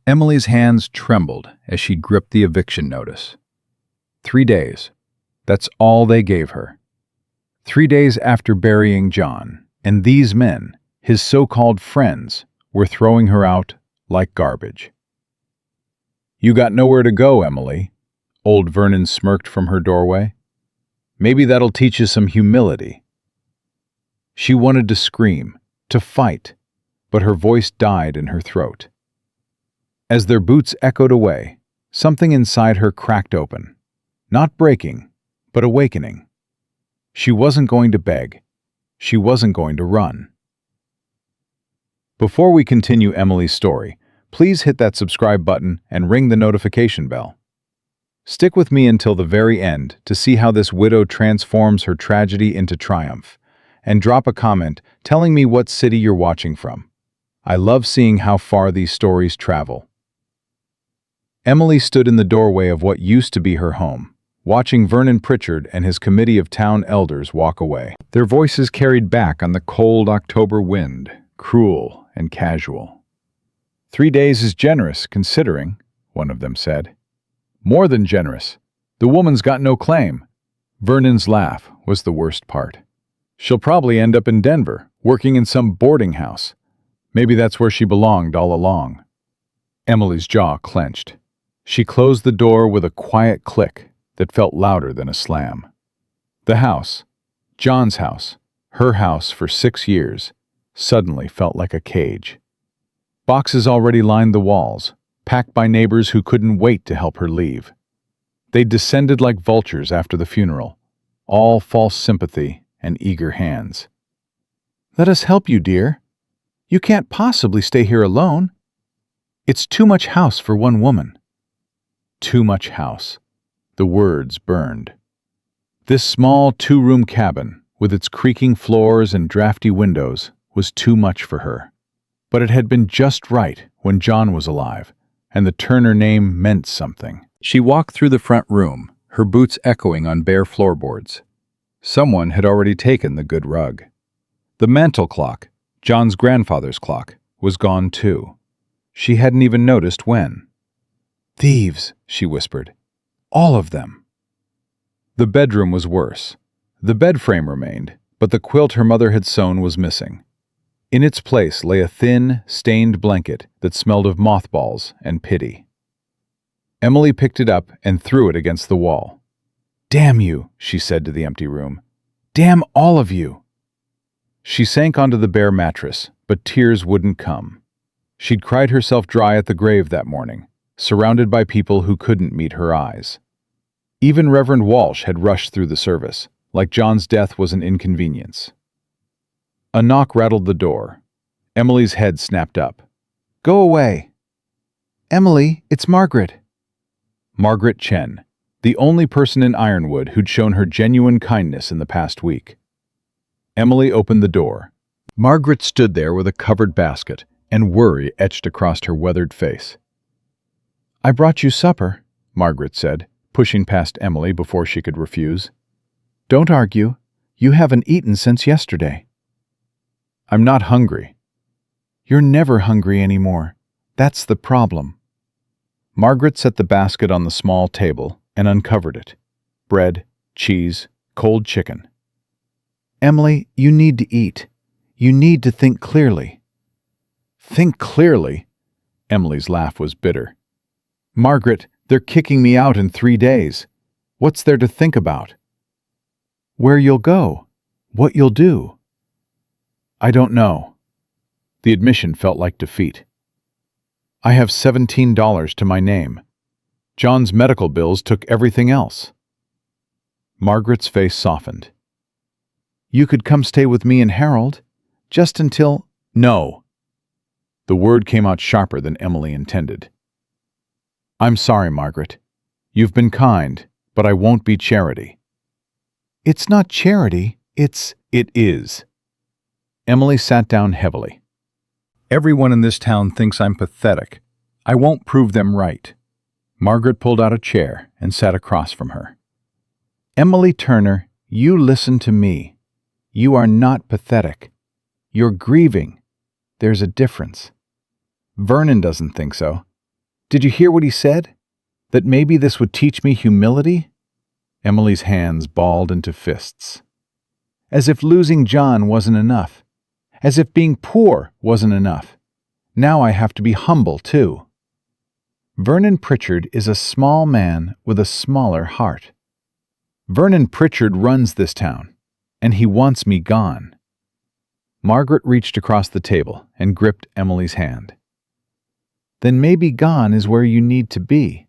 Emily's hands trembled as she gripped the eviction notice. 3 days. That's all they gave her. 3 days after burying John, and these men, his so-called friends, were throwing her out like garbage. "You got nowhere to go, Emily," old Vernon smirked from her doorway. "Maybe that'll teach you some humility." She wanted to scream, to fight, but her voice died in her throat. As their boots echoed away, something inside her cracked open, not breaking, but awakening. She wasn't going to beg. She wasn't going to run. Before we continue Emily's story, please hit that subscribe button and ring the notification bell. Stick with me until the very end to see how this widow transforms her tragedy into triumph, and drop a comment telling me what city you're watching from. I love seeing how far these stories travel. Emily stood in the doorway of what used to be her home, watching Vernon Pritchard and his committee of town elders walk away. Their voices carried back on the cold October wind, cruel and casual. 3 days is generous, considering, one of them said. More than generous. The woman's got no claim. Vernon's laugh was the worst part. She'll probably end up in Denver, working in some boarding house. Maybe that's where she belonged all along. Emily's jaw clenched. She closed the door with a quiet click that felt louder than a slam. The house, John's house, her house for 6 years, suddenly felt like a cage. Boxes already lined the walls, packed by neighbors who couldn't wait to help her leave. They descended like vultures after the funeral, all false sympathy and eager hands. "Let us help you, dear. You can't possibly stay here alone. It's too much house for one woman." Too much house. The words burned. This small 2-room cabin, with its creaking floors and drafty windows, was too much for her. But it had been just right when John was alive, and the Turner name meant something. She walked through the front room, her boots echoing on bare floorboards. Someone had already taken the good rug. The mantel clock, John's grandfather's clock, was gone too. She hadn't even noticed when. "Thieves," she whispered. "All of them." The bedroom was worse. The bed frame remained, but the quilt her mother had sewn was missing. In its place lay a thin, stained blanket that smelled of mothballs and pity. Emily picked it up and threw it against the wall. "Damn you," she said to the empty room. "Damn all of you." She sank onto the bare mattress, but tears wouldn't come. She'd cried herself dry at the grave that morning, surrounded by people who couldn't meet her eyes. Even Reverend Walsh had rushed through the service, like John's death was an inconvenience. A knock rattled the door. Emily's head snapped up. "Go away." "Emily, it's Margaret." Margaret Chen, the only person in Ironwood who'd shown her genuine kindness in the past week. Emily opened the door. Margaret stood there with a covered basket, and worry etched across her weathered face. "I brought you supper," Margaret said, pushing past Emily before she could refuse. "Don't argue. You haven't eaten since yesterday." "I'm not hungry." "You're never hungry anymore. That's the problem." Margaret set the basket on the small table and uncovered it. Bread, cheese, cold chicken. "Emily, you need to eat. You need to think clearly." "Think clearly?" Emily's laugh was bitter. "Margaret, they're kicking me out in 3 days. What's there to think about?" "Where you'll go. What you'll do." "I don't know." The admission felt like defeat. "I have $17 to my name. John's medical bills took everything else." Margaret's face softened. "You could come stay with me and Harold, just until—" "No." The word came out sharper than Emily intended. "I'm sorry, Margaret. You've been kind, but I won't be charity." "It's not charity, it's—" "It is." Emily sat down heavily. "Everyone in this town thinks I'm pathetic. I won't prove them right." Margaret pulled out a chair and sat across from her. "Emily Turner, you listen to me. You are not pathetic. You're grieving. There's a difference. Vernon doesn't think so. Did you hear what he said? That maybe this would teach me humility? Emily's hands balled into fists. As if losing John wasn't enough. As if being poor wasn't enough. Now I have to be humble, too. Vernon Pritchard is a small man with a smaller heart. Vernon Pritchard runs this town, and he wants me gone. Margaret reached across the table and gripped Emily's hand. Then maybe gone is where you need to be.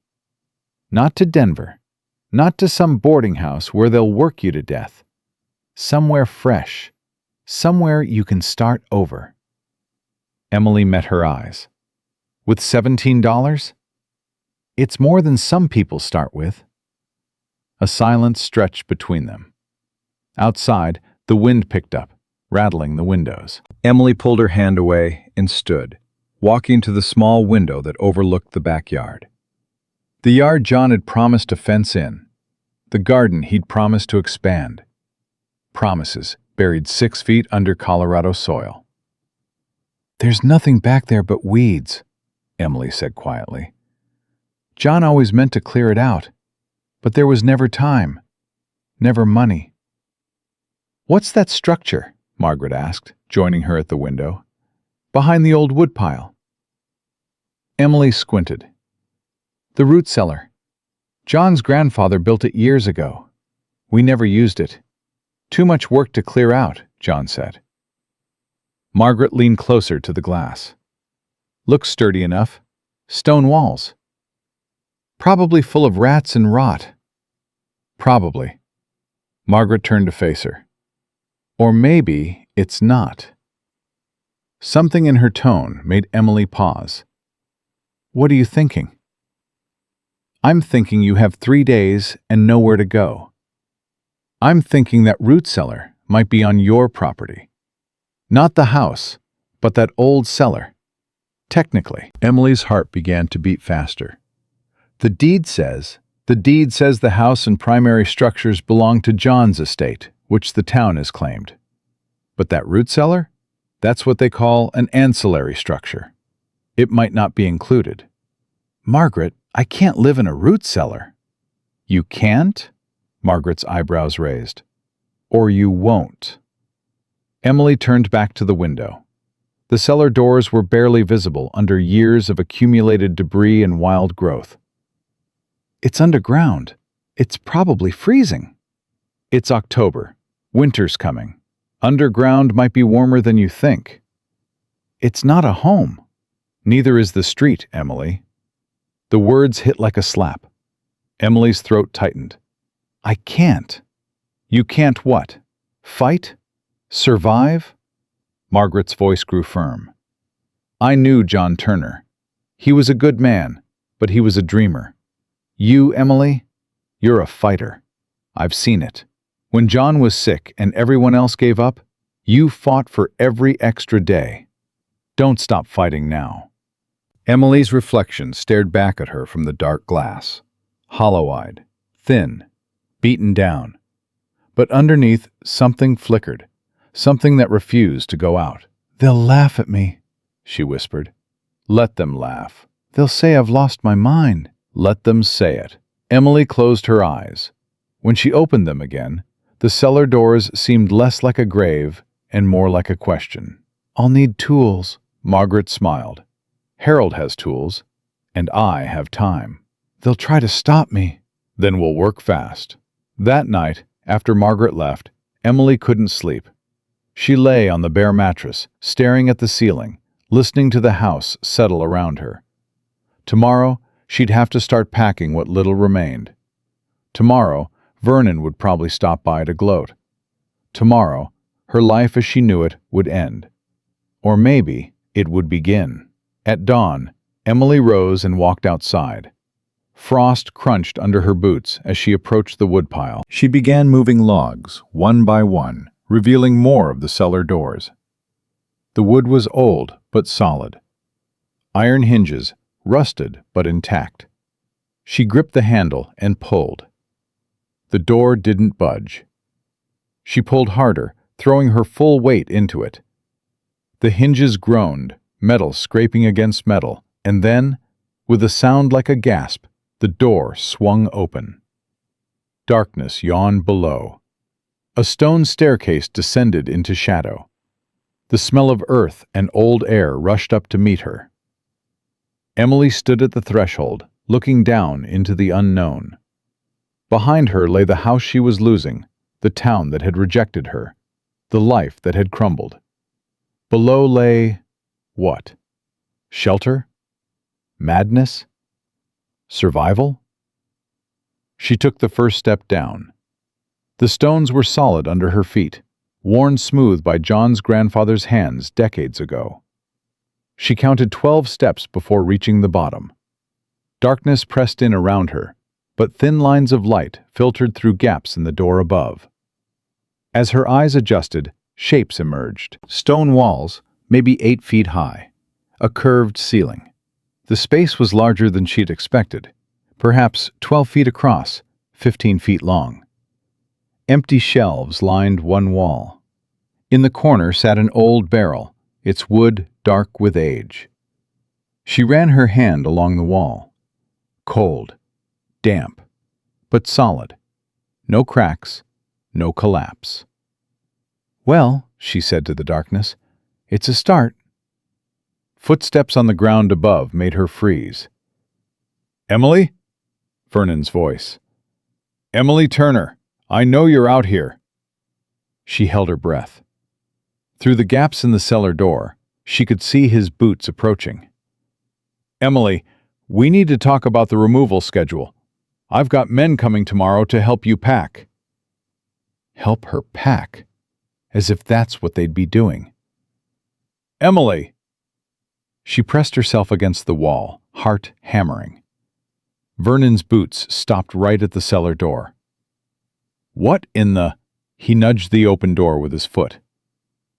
Not to Denver, not to some boarding house where they'll work you to death. Somewhere fresh, somewhere you can start over. Emily met her eyes. With $17? It's more than some people start with. A silence stretched between them. Outside, the wind picked up, rattling the windows. Emily pulled her hand away and stood, walking to the small window that overlooked the backyard. The yard John had promised to fence in. The garden he'd promised to expand. Promises buried 6 feet under Colorado soil. "There's nothing back there but weeds," Emily said quietly. "John always meant to clear it out, but there was never time, never money." "What's that structure?" Margaret asked, joining her at the window. "Behind the old woodpile." Emily squinted. "The root cellar. John's grandfather built it years ago. We never used it. Too much work to clear out," John said. Margaret leaned closer to the glass. "Looks sturdy enough. Stone walls. Probably full of rats and rot." "Probably." Margaret turned to face her. "Or maybe it's not." Something in her tone made Emily pause. "What are you thinking?" "I'm thinking you have 3 days and nowhere to go. I'm thinking that root cellar might be on your property. Not the house, but that old cellar. Technically." Emily's heart began to beat faster. The deed says the house and primary structures belong to John's estate, which the town has claimed. But that root cellar? That's what they call an ancillary structure. It might not be included. "Margaret, I can't live in a root cellar." "You can't?" Margaret's eyebrows raised. "Or you won't." Emily turned back to the window. The cellar doors were barely visible under years of accumulated debris and wild growth. "It's underground. It's probably freezing." "It's October. Winter's coming. Underground might be warmer than you think." "It's not a home." "Neither is the street, Emily." The words hit like a slap. Emily's throat tightened. "I can't." "You can't what? Fight? Survive?" Margaret's voice grew firm. "I knew John Turner. He was a good man, but he was a dreamer. You, Emily, you're a fighter. I've seen it. When John was sick and everyone else gave up, you fought for every extra day. Don't stop fighting now." Emily's reflection stared back at her from the dark glass. Hollow-eyed, thin, beaten down. But underneath, something flickered, something that refused to go out. "They'll laugh at me," she whispered. "Let them laugh. They'll say I've lost my mind." "Let them say it." Emily closed her eyes. When she opened them again, the cellar doors seemed less like a grave and more like a question. "I'll need tools." Margaret smiled. "Harold has tools, and I have time." "They'll try to stop me." "Then we'll work fast." That night, after Margaret left, Emily couldn't sleep. She lay on the bare mattress, staring at the ceiling, listening to the house settle around her. Tomorrow, she'd have to start packing what little remained. Tomorrow, Vernon would probably stop by to gloat. Tomorrow, her life as she knew it would end. Or maybe it would begin. At dawn, Emily rose and walked outside. Frost crunched under her boots as she approached the woodpile. She began moving logs, one by one, revealing more of the cellar doors. The wood was old but solid. Iron hinges, rusted but intact. She gripped the handle and pulled. The door didn't budge. She pulled harder, throwing her full weight into it. The hinges groaned, metal scraping against metal, and then With a sound like a gasp, the door swung open. Darkness yawned below. A stone staircase descended into shadow. The smell of earth and old air rushed up to meet her. Emily stood at the threshold, looking down into the unknown. Behind her lay the house she was losing, the town that had rejected her, the life that had crumbled. Below lay, what? Shelter? Madness? Survival? She took the first step down. The stones were solid under her feet, worn smooth by John's grandfather's hands decades ago. She counted 12 steps before reaching the bottom. Darkness pressed in around her, but thin lines of light filtered through gaps in the door above. As her eyes adjusted, shapes emerged. Stone walls, maybe 8 feet high. A curved ceiling. The space was larger than she'd expected, perhaps 12 feet across, 15 feet long. Empty shelves lined one wall. In the corner sat an old barrel, its wood dark with age. She ran her hand along the wall. Cold, damp, but solid. No cracks, no collapse. "Well," she said to the darkness, "it's a start." Footsteps on the ground above made her freeze. "Emily?" Vernon's voice. "Emily Turner, I know you're out here." She held her breath. Through the gaps in the cellar door, she could see his boots approaching. "Emily, we need to talk about the removal schedule. I've got men coming tomorrow to help you pack." Help her pack? As if that's what they'd be doing. "Emily!" She pressed herself against the wall, heart hammering. Vernon's boots stopped right at the cellar door. "What in the—" He nudged the open door with his foot.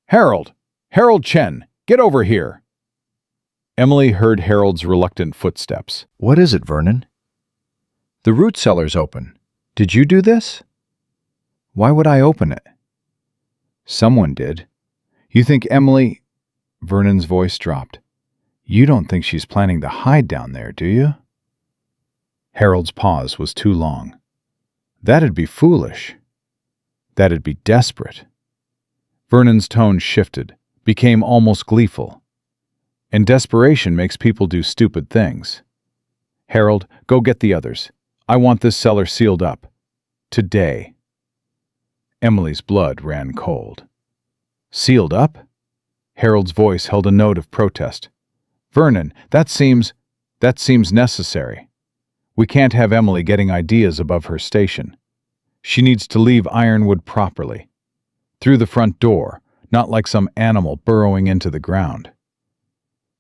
"Harold! Harold Chen! Get over here!" Emily heard Harold's reluctant footsteps. "What is it, Vernon?" "The root cellar's open. Did you do this?" "Why would I open it?" "Someone did. You think Emily—" Vernon's voice dropped. "You don't think she's planning to hide down there, do you?" Harold's pause was too long. That'd be foolish. That'd be desperate. Vernon's tone shifted, became almost gleeful. And desperation makes people do stupid things. "Harold, go get the others. I want this cellar sealed up. Today." Emily's blood ran cold. "Sealed up?" Harold's voice held a note of protest. "Vernon, that seems necessary. We can't have Emily getting ideas above her station. She needs to leave Ironwood properly. Through the front door, not like some animal burrowing into the ground."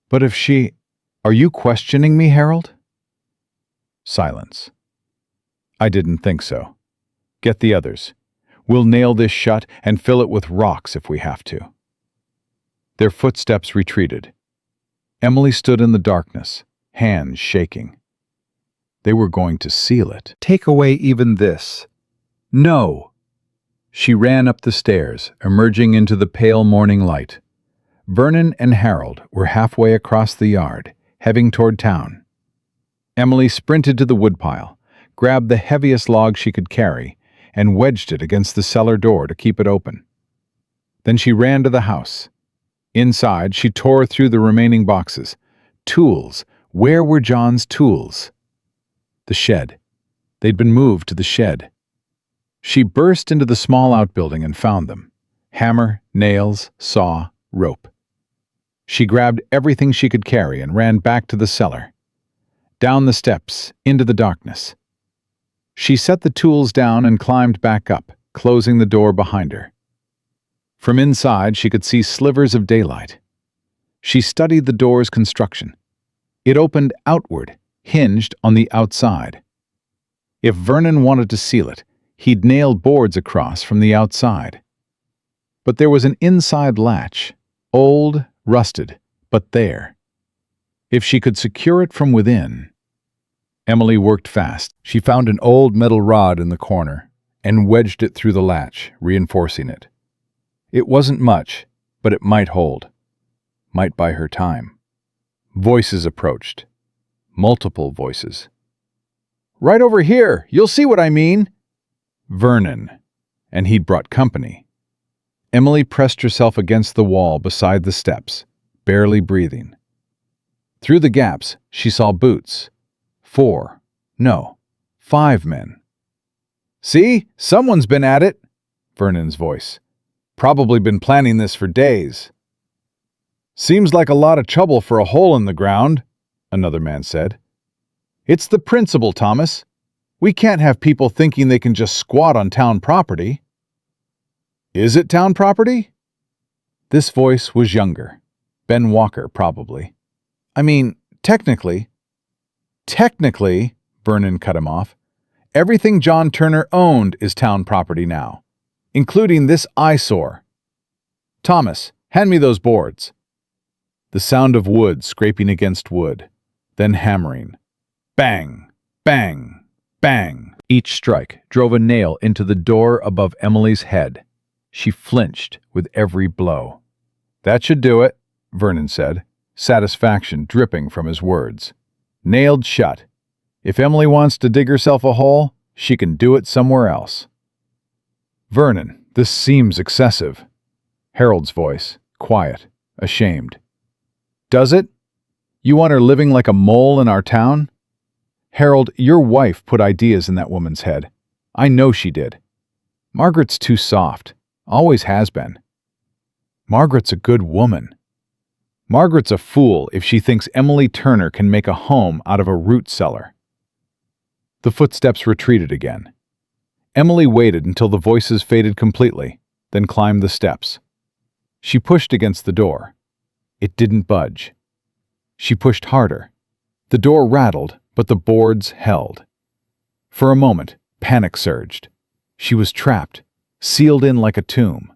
"But if she— Are you questioning me, Harold?" Silence. "I didn't think so. Get the others. We'll nail this shut and fill it with rocks if we have to." Their footsteps retreated. Emily stood in the darkness, hands shaking. They were going to seal it. "Take away even this." "No!" She ran up the stairs, emerging into the pale morning light. Vernon and Harold were halfway across the yard, heading toward town. Emily sprinted to the woodpile, grabbed the heaviest log she could carry, and wedged it against the cellar door to keep it open. Then she ran to the house. Inside, she tore through the remaining boxes. Tools. Where were John's tools? The shed. They'd been moved to the shed. She burst into the small outbuilding and found them. Hammer, nails, saw, rope. She grabbed everything she could carry and ran back to the cellar. Down the steps, into the darkness. She set the tools down and climbed back up, closing the door behind her. From inside, she could see slivers of daylight. She studied the door's construction. It opened outward, hinged on the outside. If Vernon wanted to seal it, he'd nail boards across from the outside. But there was an inside latch, old, rusted, but there. If she could secure it from within— Emily worked fast. She found an old metal rod in the corner and wedged it through the latch, reinforcing it. It wasn't much, but it might hold. Might buy her time. Voices approached. Multiple voices. "Right over here! You'll see what I mean!" Vernon. And he'd brought company. Emily pressed herself against the wall beside the steps, barely breathing. Through the gaps, she saw boots. 4, no, 5 men. "See? Someone's been at it!" Vernon's voice. "Probably been planning this for days." "Seems like a lot of trouble for a hole in the ground," another man said. "It's the principle, Thomas. We can't have people thinking they can just squat on town property." "Is it town property?" This voice was younger. Ben Walker, probably. "I mean, technically..." "Technically," Vernon cut him off, "everything John Turner owned is town property now, including this eyesore. Thomas, hand me those boards." The sound of wood scraping against wood, then hammering. Bang! Bang! Bang! Each strike drove a nail into the door above Emily's head. She flinched with every blow. "That should do it," Vernon said, satisfaction dripping from his words. "Nailed shut. If Emily wants to dig herself a hole, she can do it somewhere else." "Vernon, this seems excessive." Harold's voice, quiet, ashamed. "Does it? You want her living like a mole in our town? Harold, your wife put ideas in that woman's head. I know she did. Margaret's too soft. Always has been. Margaret's a good woman. Margaret's a fool if she thinks Emily Turner can make a home out of a root cellar." The footsteps retreated again. Emily waited until the voices faded completely, then climbed the steps. She pushed against the door. It didn't budge. She pushed harder. The door rattled, but the boards held. For a moment, panic surged. She was trapped, sealed in like a tomb.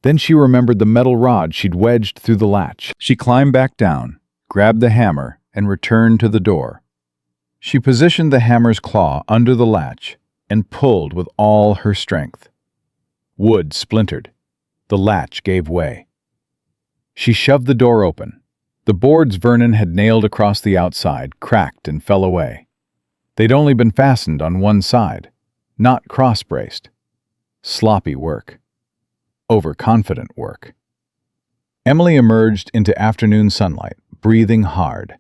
Then she remembered the metal rod she'd wedged through the latch. She climbed back down, grabbed the hammer, and returned to the door. She positioned the hammer's claw under the latch and pulled with all her strength. Wood splintered. The latch gave way. She shoved the door open. The boards Vernon had nailed across the outside cracked and fell away. They'd only been fastened on one side, not cross-braced. Sloppy work. Overconfident work. Emily emerged into afternoon sunlight, breathing hard.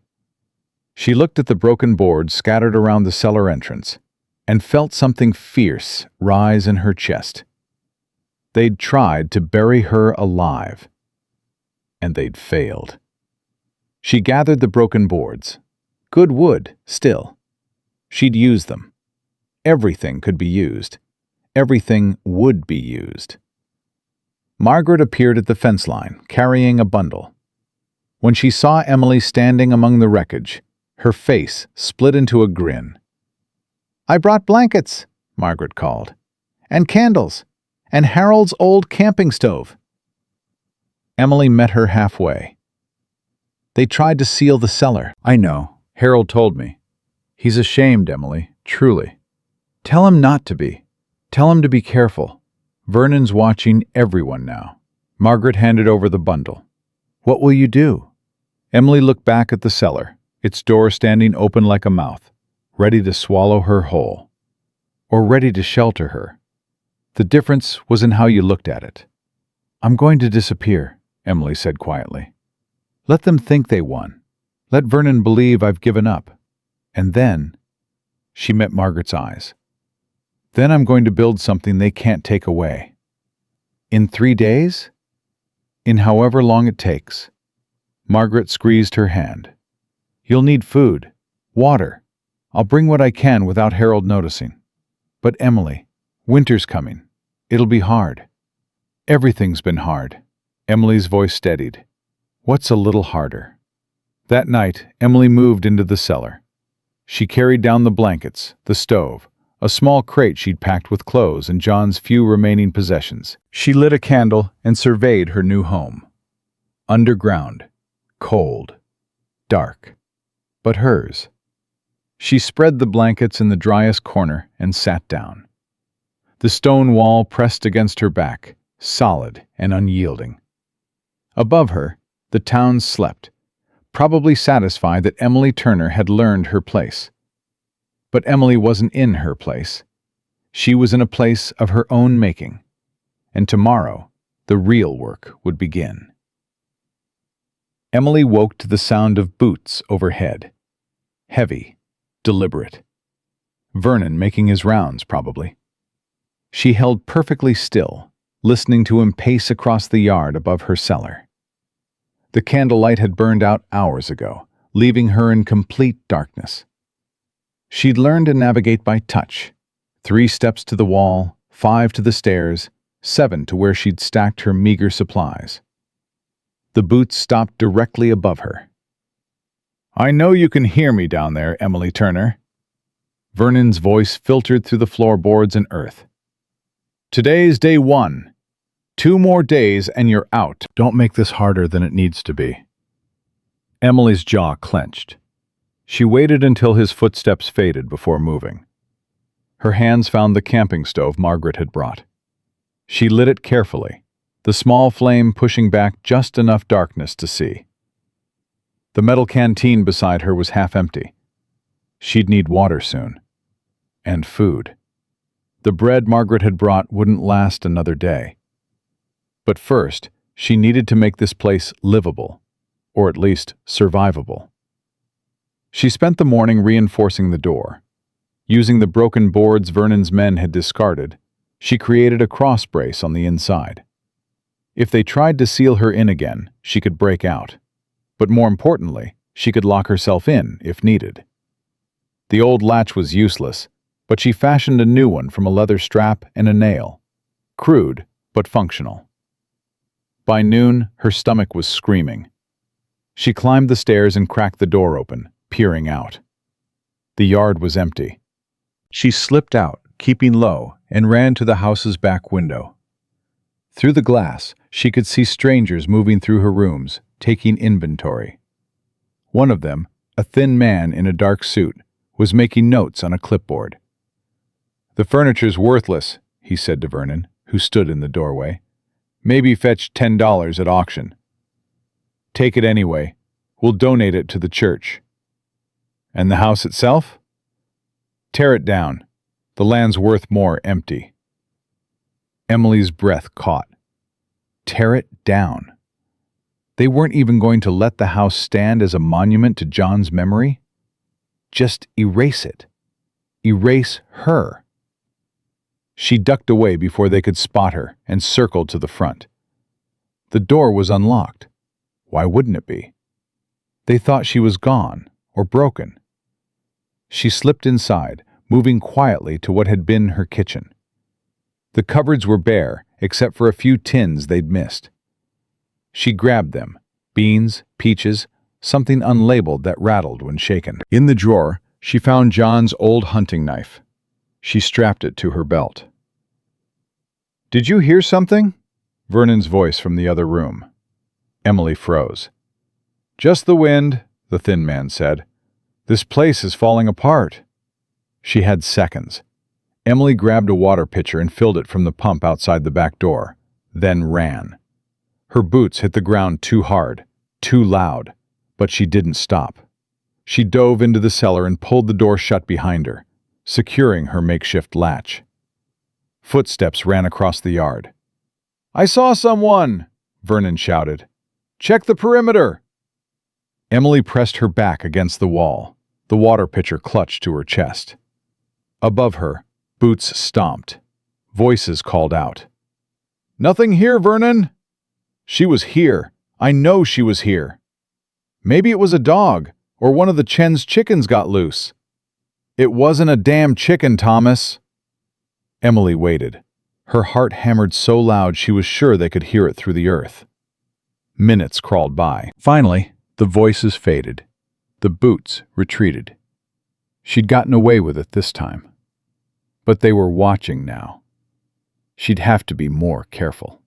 She looked at the broken boards scattered around the cellar entrance and felt something fierce rise in her chest. They'd tried to bury her alive, and they'd failed. She gathered the broken boards. Good wood, still. She'd use them. Everything could be used. Everything would be used. Margaret appeared at the fence line, carrying a bundle. When she saw Emily standing among the wreckage, her face split into a grin. "I brought blankets," Margaret called, "and candles, and Harold's old camping stove." Emily met her halfway. "They tried to seal the cellar." "I know. Harold told me. He's ashamed, Emily, truly. Tell him not to be. Tell him to be careful. Vernon's watching everyone now." Margaret handed over the bundle. "What will you do?" Emily looked back at the cellar, its door standing open like a mouth, ready to swallow her whole. Or ready to shelter her. The difference was in how you looked at it. "I'm going to disappear," Emily said quietly. "Let them think they won. Let Vernon believe I've given up. And then..." She met Margaret's eyes. "Then I'm going to build something they can't take away." "In 3 days?" "In however long it takes." Margaret squeezed her hand. "You'll need food, water. I'll bring what I can without Harold noticing. But Emily, winter's coming. It'll be hard." "Everything's been hard." Emily's voice steadied. "What's a little harder?" That night, Emily moved into the cellar. She carried down the blankets, the stove, a small crate she'd packed with clothes and John's few remaining possessions. She lit a candle and surveyed her new home. Underground, cold, dark, but hers. She spread the blankets in the driest corner and sat down. The stone wall pressed against her back, solid and unyielding. Above her, the town slept, probably satisfied that Emily Turner had learned her place. But Emily wasn't in her place. She was in a place of her own making. And tomorrow, the real work would begin. Emily woke to the sound of boots overhead. Heavy, deliberate. Vernon making his rounds, probably. She held perfectly still, listening to him pace across the yard above her cellar. The candlelight had burned out hours ago, leaving her in complete darkness. She'd learned to navigate by touch. 3 steps to the wall, 5 to the stairs, 7 to where she'd stacked her meager supplies. The boots stopped directly above her. "I know you can hear me down there, Emily Turner." Vernon's voice filtered through the floorboards and earth. "Today's day 1. 2 more days and you're out." Don't make this harder than it needs to be. Emily's jaw clenched. She waited until his footsteps faded before moving. Her hands found the camping stove Margaret had brought. She lit it carefully, the small flame pushing back just enough darkness to see. The metal canteen beside her was half empty. She'd need water soon. And food. The bread Margaret had brought wouldn't last another day. But first, she needed to make this place livable, or at least survivable. She spent the morning reinforcing the door. Using the broken boards Vernon's men had discarded, she created a cross brace on the inside. If they tried to seal her in again, she could break out. But more importantly, she could lock herself in if needed. The old latch was useless, but she fashioned a new one from a leather strap and a nail. Crude, but functional. By noon, her stomach was screaming. She climbed the stairs and cracked the door open, peering out. The yard was empty. She slipped out, keeping low, and ran to the house's back window. Through the glass, she could see strangers moving through her rooms, taking inventory. One of them, a thin man in a dark suit, was making notes on a clipboard. "The furniture's worthless," he said to Vernon, who stood in the doorway. "Maybe fetch $10 at auction." "Take it anyway. We'll donate it to the church." "And the house itself?" "Tear it down. The land's worth more empty." Emily's breath caught. Tear it down. They weren't even going to let the house stand as a monument to John's memory. Just erase it. Erase her. She ducked away before they could spot her and circled to the front. The door was unlocked. Why wouldn't it be? They thought she was gone or broken. She slipped inside, moving quietly to what had been her kitchen. The cupboards were bare, except for a few tins they'd missed. She grabbed them, beans, peaches, something unlabeled that rattled when shaken. In the drawer, she found John's old hunting knife. She strapped it to her belt. "Did you hear something?" Vernon's voice from the other room. Emily froze. "Just the wind," the thin man said. "This place is falling apart." She had seconds. Emily grabbed a water pitcher and filled it from the pump outside the back door, then ran. Her boots hit the ground too hard, too loud, but she didn't stop. She dove into the cellar and pulled the door shut behind her, securing her makeshift latch. Footsteps ran across the yard. "I saw someone!" Vernon shouted. "Check the perimeter!" Emily pressed her back against the wall, the water pitcher clutched to her chest. Above her, boots stomped. Voices called out. "Nothing here, Vernon!" "She was here. I know she was here." "Maybe it was a dog, or one of the Chen's chickens got loose." "It wasn't a damn chicken, Thomas." Emily waited. Her heart hammered so loud she was sure they could hear it through the earth. Minutes crawled by. Finally, the voices faded. The boots retreated. She'd gotten away with it this time. But they were watching now. She'd have to be more careful.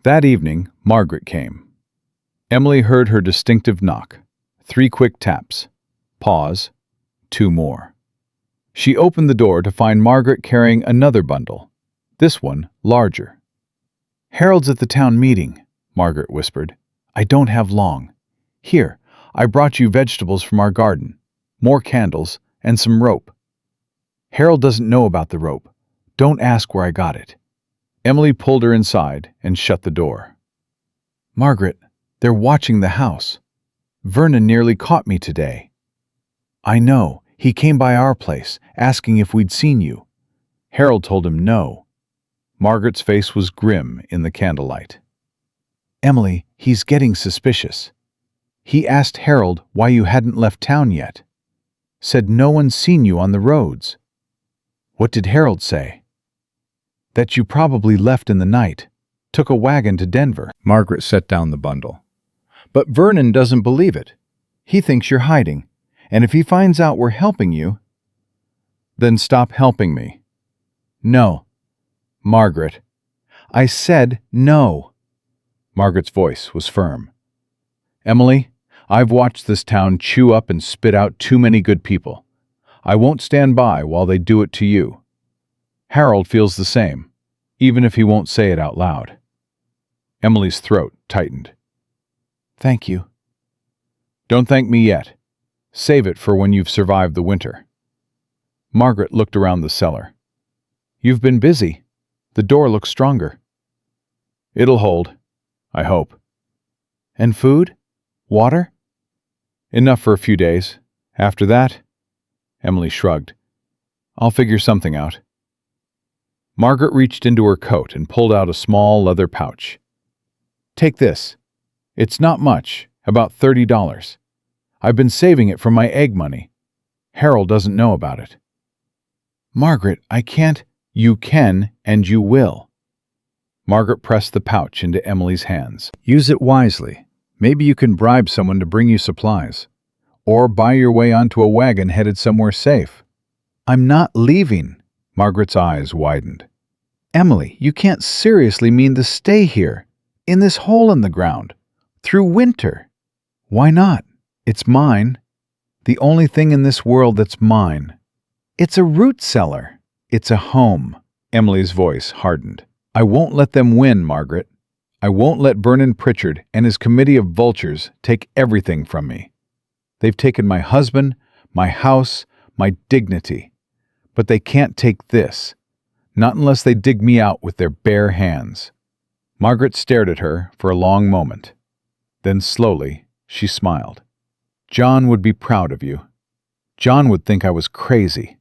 That evening, Margaret came. Emily heard her distinctive knock. 3 quick taps. Pause. 2 more. She opened the door to find Margaret carrying another bundle. This one larger. "Harold's at the town meeting," Margaret whispered. "I don't have long. Here, I brought you vegetables from our garden, more candles, and some rope. Harold doesn't know about the rope. Don't ask where I got it." Emily pulled her inside and shut the door. "Margaret, they're watching the house. Vernon nearly caught me today." "I know. He came by our place, asking if we'd seen you. Harold told him no." Margaret's face was grim in the candlelight. "Emily, he's getting suspicious. He asked Harold why you hadn't left town yet. Said no one's seen you on the roads." "What did Harold say?" "That you probably left in the night, took a wagon to Denver." Margaret set down the bundle. "But Vernon doesn't believe it. He thinks you're hiding, and if he finds out we're helping you—" "Then stop helping me." "No." "Margaret." "I said no." Margaret's voice was firm. "Emily, I've watched this town chew up and spit out too many good people. I won't stand by while they do it to you. Harold feels the same, even if he won't say it out loud." Emily's throat tightened. "Thank you." "Don't thank me yet. Save it for when you've survived the winter." Margaret looked around the cellar. "You've been busy. The door looks stronger." "It'll hold, I hope." "And food? Water?" "Enough for a few days. After that—" Emily shrugged. "I'll figure something out." Margaret reached into her coat and pulled out a small leather pouch. "Take this. It's not much, about $30. I've been saving it from my egg money. Harold doesn't know about it." "Margaret, I can't—" "You can, and you will." Margaret pressed the pouch into Emily's hands. "Use it wisely. Maybe you can bribe someone to bring you supplies. Or buy your way onto a wagon headed somewhere safe." "I'm not leaving." Margaret's eyes widened. "Emily, you can't seriously mean to stay here, in this hole in the ground, through winter." "Why not? It's mine. The only thing in this world that's mine. It's a root cellar." It's a home." Emily's voice hardened. "I won't let them win, Margaret. I won't let Vernon Pritchard and his committee of vultures take everything from me. They've taken my husband, my house, my dignity. But they can't take this. Not unless they dig me out with their bare hands." Margaret stared at her for a long moment. Then slowly, she smiled. "John would be proud of you. John would think I was crazy.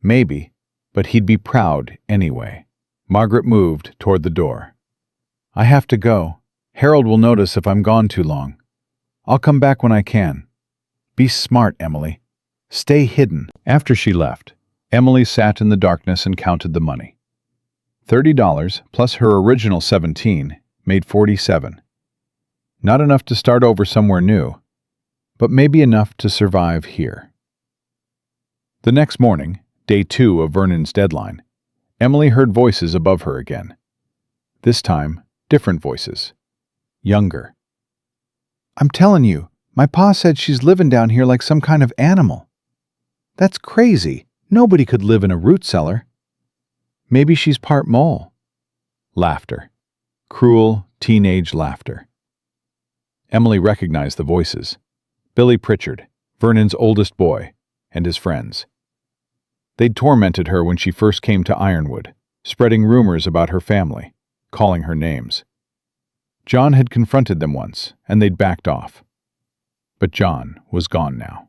Maybe, but he'd be proud anyway." Margaret moved toward the door. "I have to go. Harold will notice if I'm gone too long. I'll come back when I can. Be smart, Emily. Stay hidden." After she left, Emily sat in the darkness and counted the money. $30 plus her original $17 made $47. Not enough to start over somewhere new, but maybe enough to survive here. The next morning, day 2 of Vernon's deadline, Emily heard voices above her again. This time, different voices. Younger. "I'm telling you, my pa said she's living down here like some kind of animal." "That's crazy. Nobody could live in a root cellar." "Maybe she's part mole." Laughter. Cruel, teenage laughter. Emily recognized the voices. Billy Pritchard, Vernon's oldest boy, and his friends. They'd tormented her when she first came to Ironwood, spreading rumors about her family, calling her names. John had confronted them once, and they'd backed off. But John was gone now.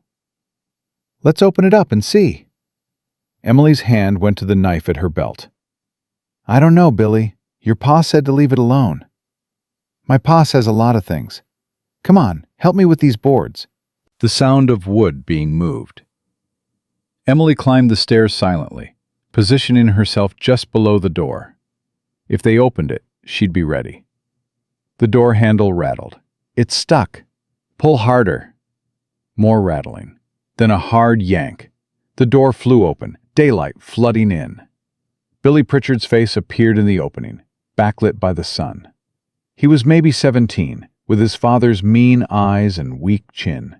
"Let's open it up and see." Emily's hand went to the knife at her belt. "I don't know, Billy. Your pa said to leave it alone." "My pa says a lot of things. Come on, help me with these boards." The sound of wood being moved. Emily climbed the stairs silently, positioning herself just below the door. If they opened it, she'd be ready. The door handle rattled. "It's stuck." "Pull harder." More rattling. Then a hard yank. The door flew open, daylight flooding in. Billy Pritchard's face appeared in the opening, backlit by the sun. He was maybe 17, with his father's mean eyes and weak chin.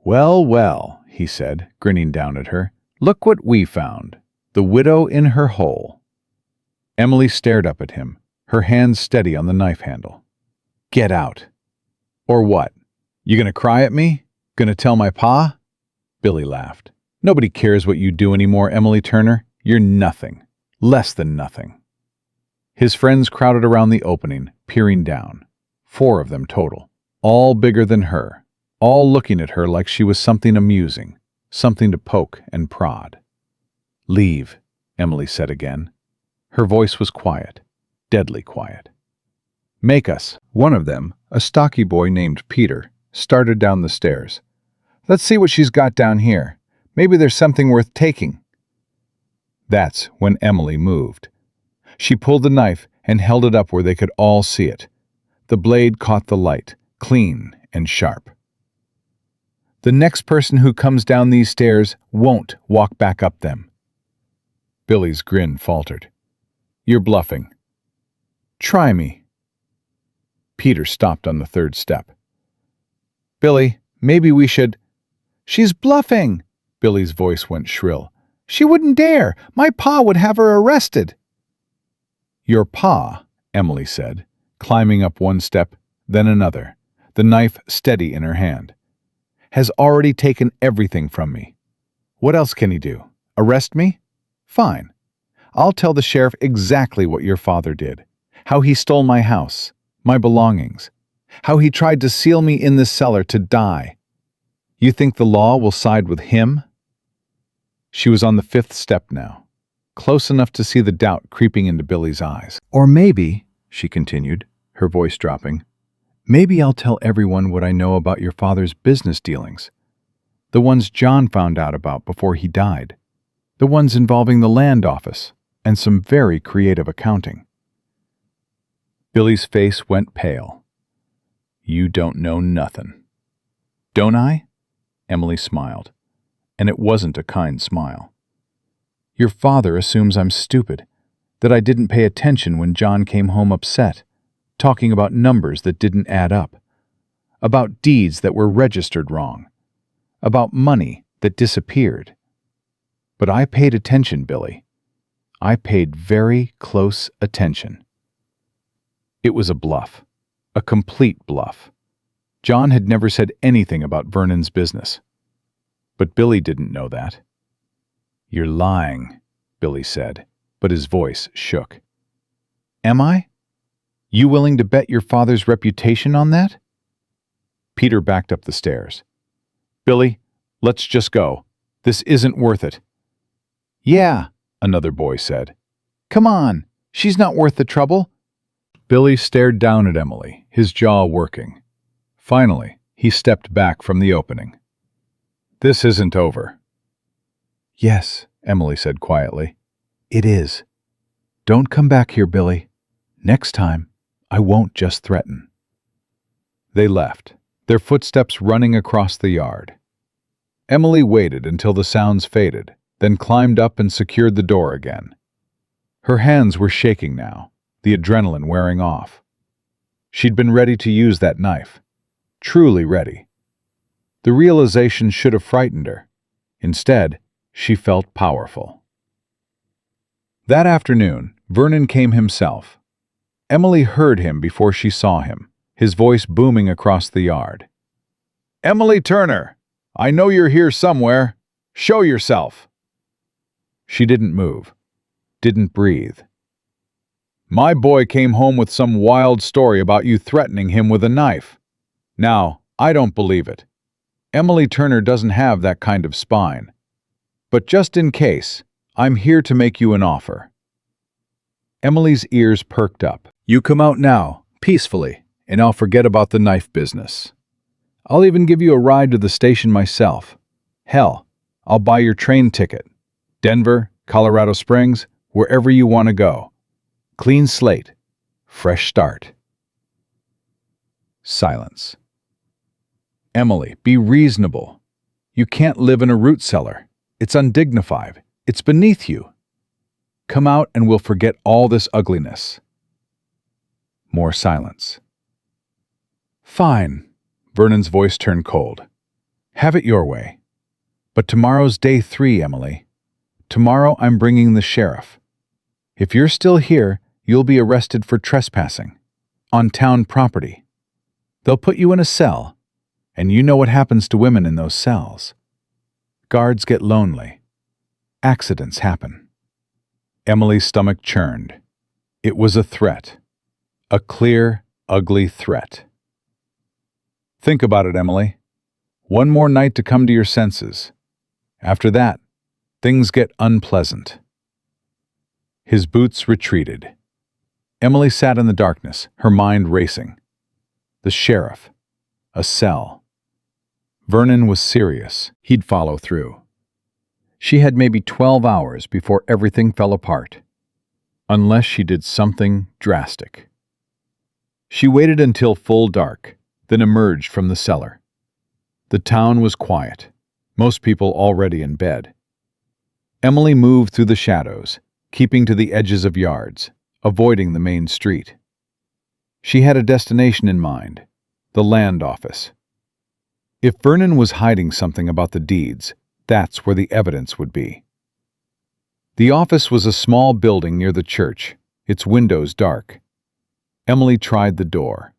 "Well, well," he said, grinning down at her. "Look what we found. The widow in her hole." Emily stared up at him, her hands steady on the knife handle. "Get out." "Or what?" You gonna cry at me? Gonna tell my pa? Billy laughed. Nobody cares what you do anymore, Emily Turner. You're nothing. Less than nothing. His friends crowded around the opening, peering down. 4 of them total. All bigger than her. All looking at her like she was something amusing. Something to poke and prod. Leave, Emily said again. Her voice was quiet. Deadly quiet. Make us. One of them, a stocky boy named Peter, started down the stairs. Let's see what she's got down here. Maybe there's something worth taking. That's when Emily moved. She pulled the knife and held it up where they could all see it. The blade caught the light, clean and sharp. The next person who comes down these stairs won't walk back up them. Billy's grin faltered. You're bluffing. Try me. Peter stopped on the 3rd step. Billy, maybe we should... She's bluffing! Billy's voice went shrill. She wouldn't dare! My pa would have her arrested! Your pa, Emily said, climbing up 1 step, then another, the knife steady in her hand, has already taken everything from me. What else can he do? Arrest me? Fine. I'll tell the sheriff exactly what your father did. How he stole my house, my belongings. How he tried to seal me in the cellar to die. You think the law will side with him? She was on the 5th step now, close enough to see the doubt creeping into Billy's eyes. Or maybe, she continued, her voice dropping, maybe I'll tell everyone what I know about your father's business dealings. The ones John found out about before he died. The ones involving the land office and some very creative accounting. Billy's face went pale. You don't know nothing. Don't I? Emily smiled, and it wasn't a kind smile. Your father assumes I'm stupid, that I didn't pay attention when John came home upset, talking about numbers that didn't add up, about deeds that were registered wrong, about money that disappeared. But I paid attention, Billy. I paid very close attention. It was a bluff, a complete bluff. John had never said anything about Vernon's business. But Billy didn't know that. You're lying, Billy said, but his voice shook. Am I? You willing to bet your father's reputation on that? Peter backed up the stairs. Billy, let's just go. This isn't worth it. Yeah, another boy said. Come on, she's not worth the trouble. Billy stared down at Emily, his jaw working. Finally, he stepped back from the opening. This isn't over. Yes, Emily said quietly. It is. Don't come back here, Billy. Next time, I won't just threaten. They left, their footsteps running across the yard. Emily waited until the sounds faded, then climbed up and secured the door again. Her hands were shaking now, the adrenaline wearing off. She'd been ready to use that knife. Truly ready. The realization should have frightened her. Instead, she felt powerful. That afternoon, Vernon came himself. Emily heard him before she saw him, his voice booming across the yard. Emily Turner, I know you're here somewhere. Show yourself. She didn't move, didn't breathe. My boy came home with some wild story about you threatening him with a knife. Now, I don't believe it. Emily Turner doesn't have that kind of spine. But just in case, I'm here to make you an offer. Emily's ears perked up. You come out now, peacefully, and I'll forget about the knife business. I'll even give you a ride to the station myself. Hell, I'll buy your train ticket. Denver, Colorado Springs, wherever you want to go. Clean slate. Fresh start. Silence. Emily, be reasonable. You can't live in a root cellar. It's undignified. It's beneath you. Come out and we'll forget all this ugliness. More silence. Fine. Vernon's voice turned cold. Have it your way. But tomorrow's day 3, Emily. Tomorrow I'm bringing the sheriff. If you're still here, you'll be arrested for trespassing. On town property. They'll put you in a cell. And you know what happens to women in those cells. Guards get lonely. Accidents happen. Emily's stomach churned. It was a threat. A clear, ugly threat. Think about it, Emily. One more night to come to your senses. After that, things get unpleasant. His boots retreated. Emily sat in the darkness, her mind racing. The sheriff. A cell. Vernon was serious. He'd follow through. She had maybe 12 hours before everything fell apart. Unless she did something drastic. She waited until full dark, then emerged from the cellar. The town was quiet, most people already in bed. Emily moved through the shadows, keeping to the edges of yards, avoiding the main street. She had a destination in mind, the land office. If Vernon was hiding something about the deeds, that's where the evidence would be. The office was a small building near the church, its windows dark. Emily tried the door.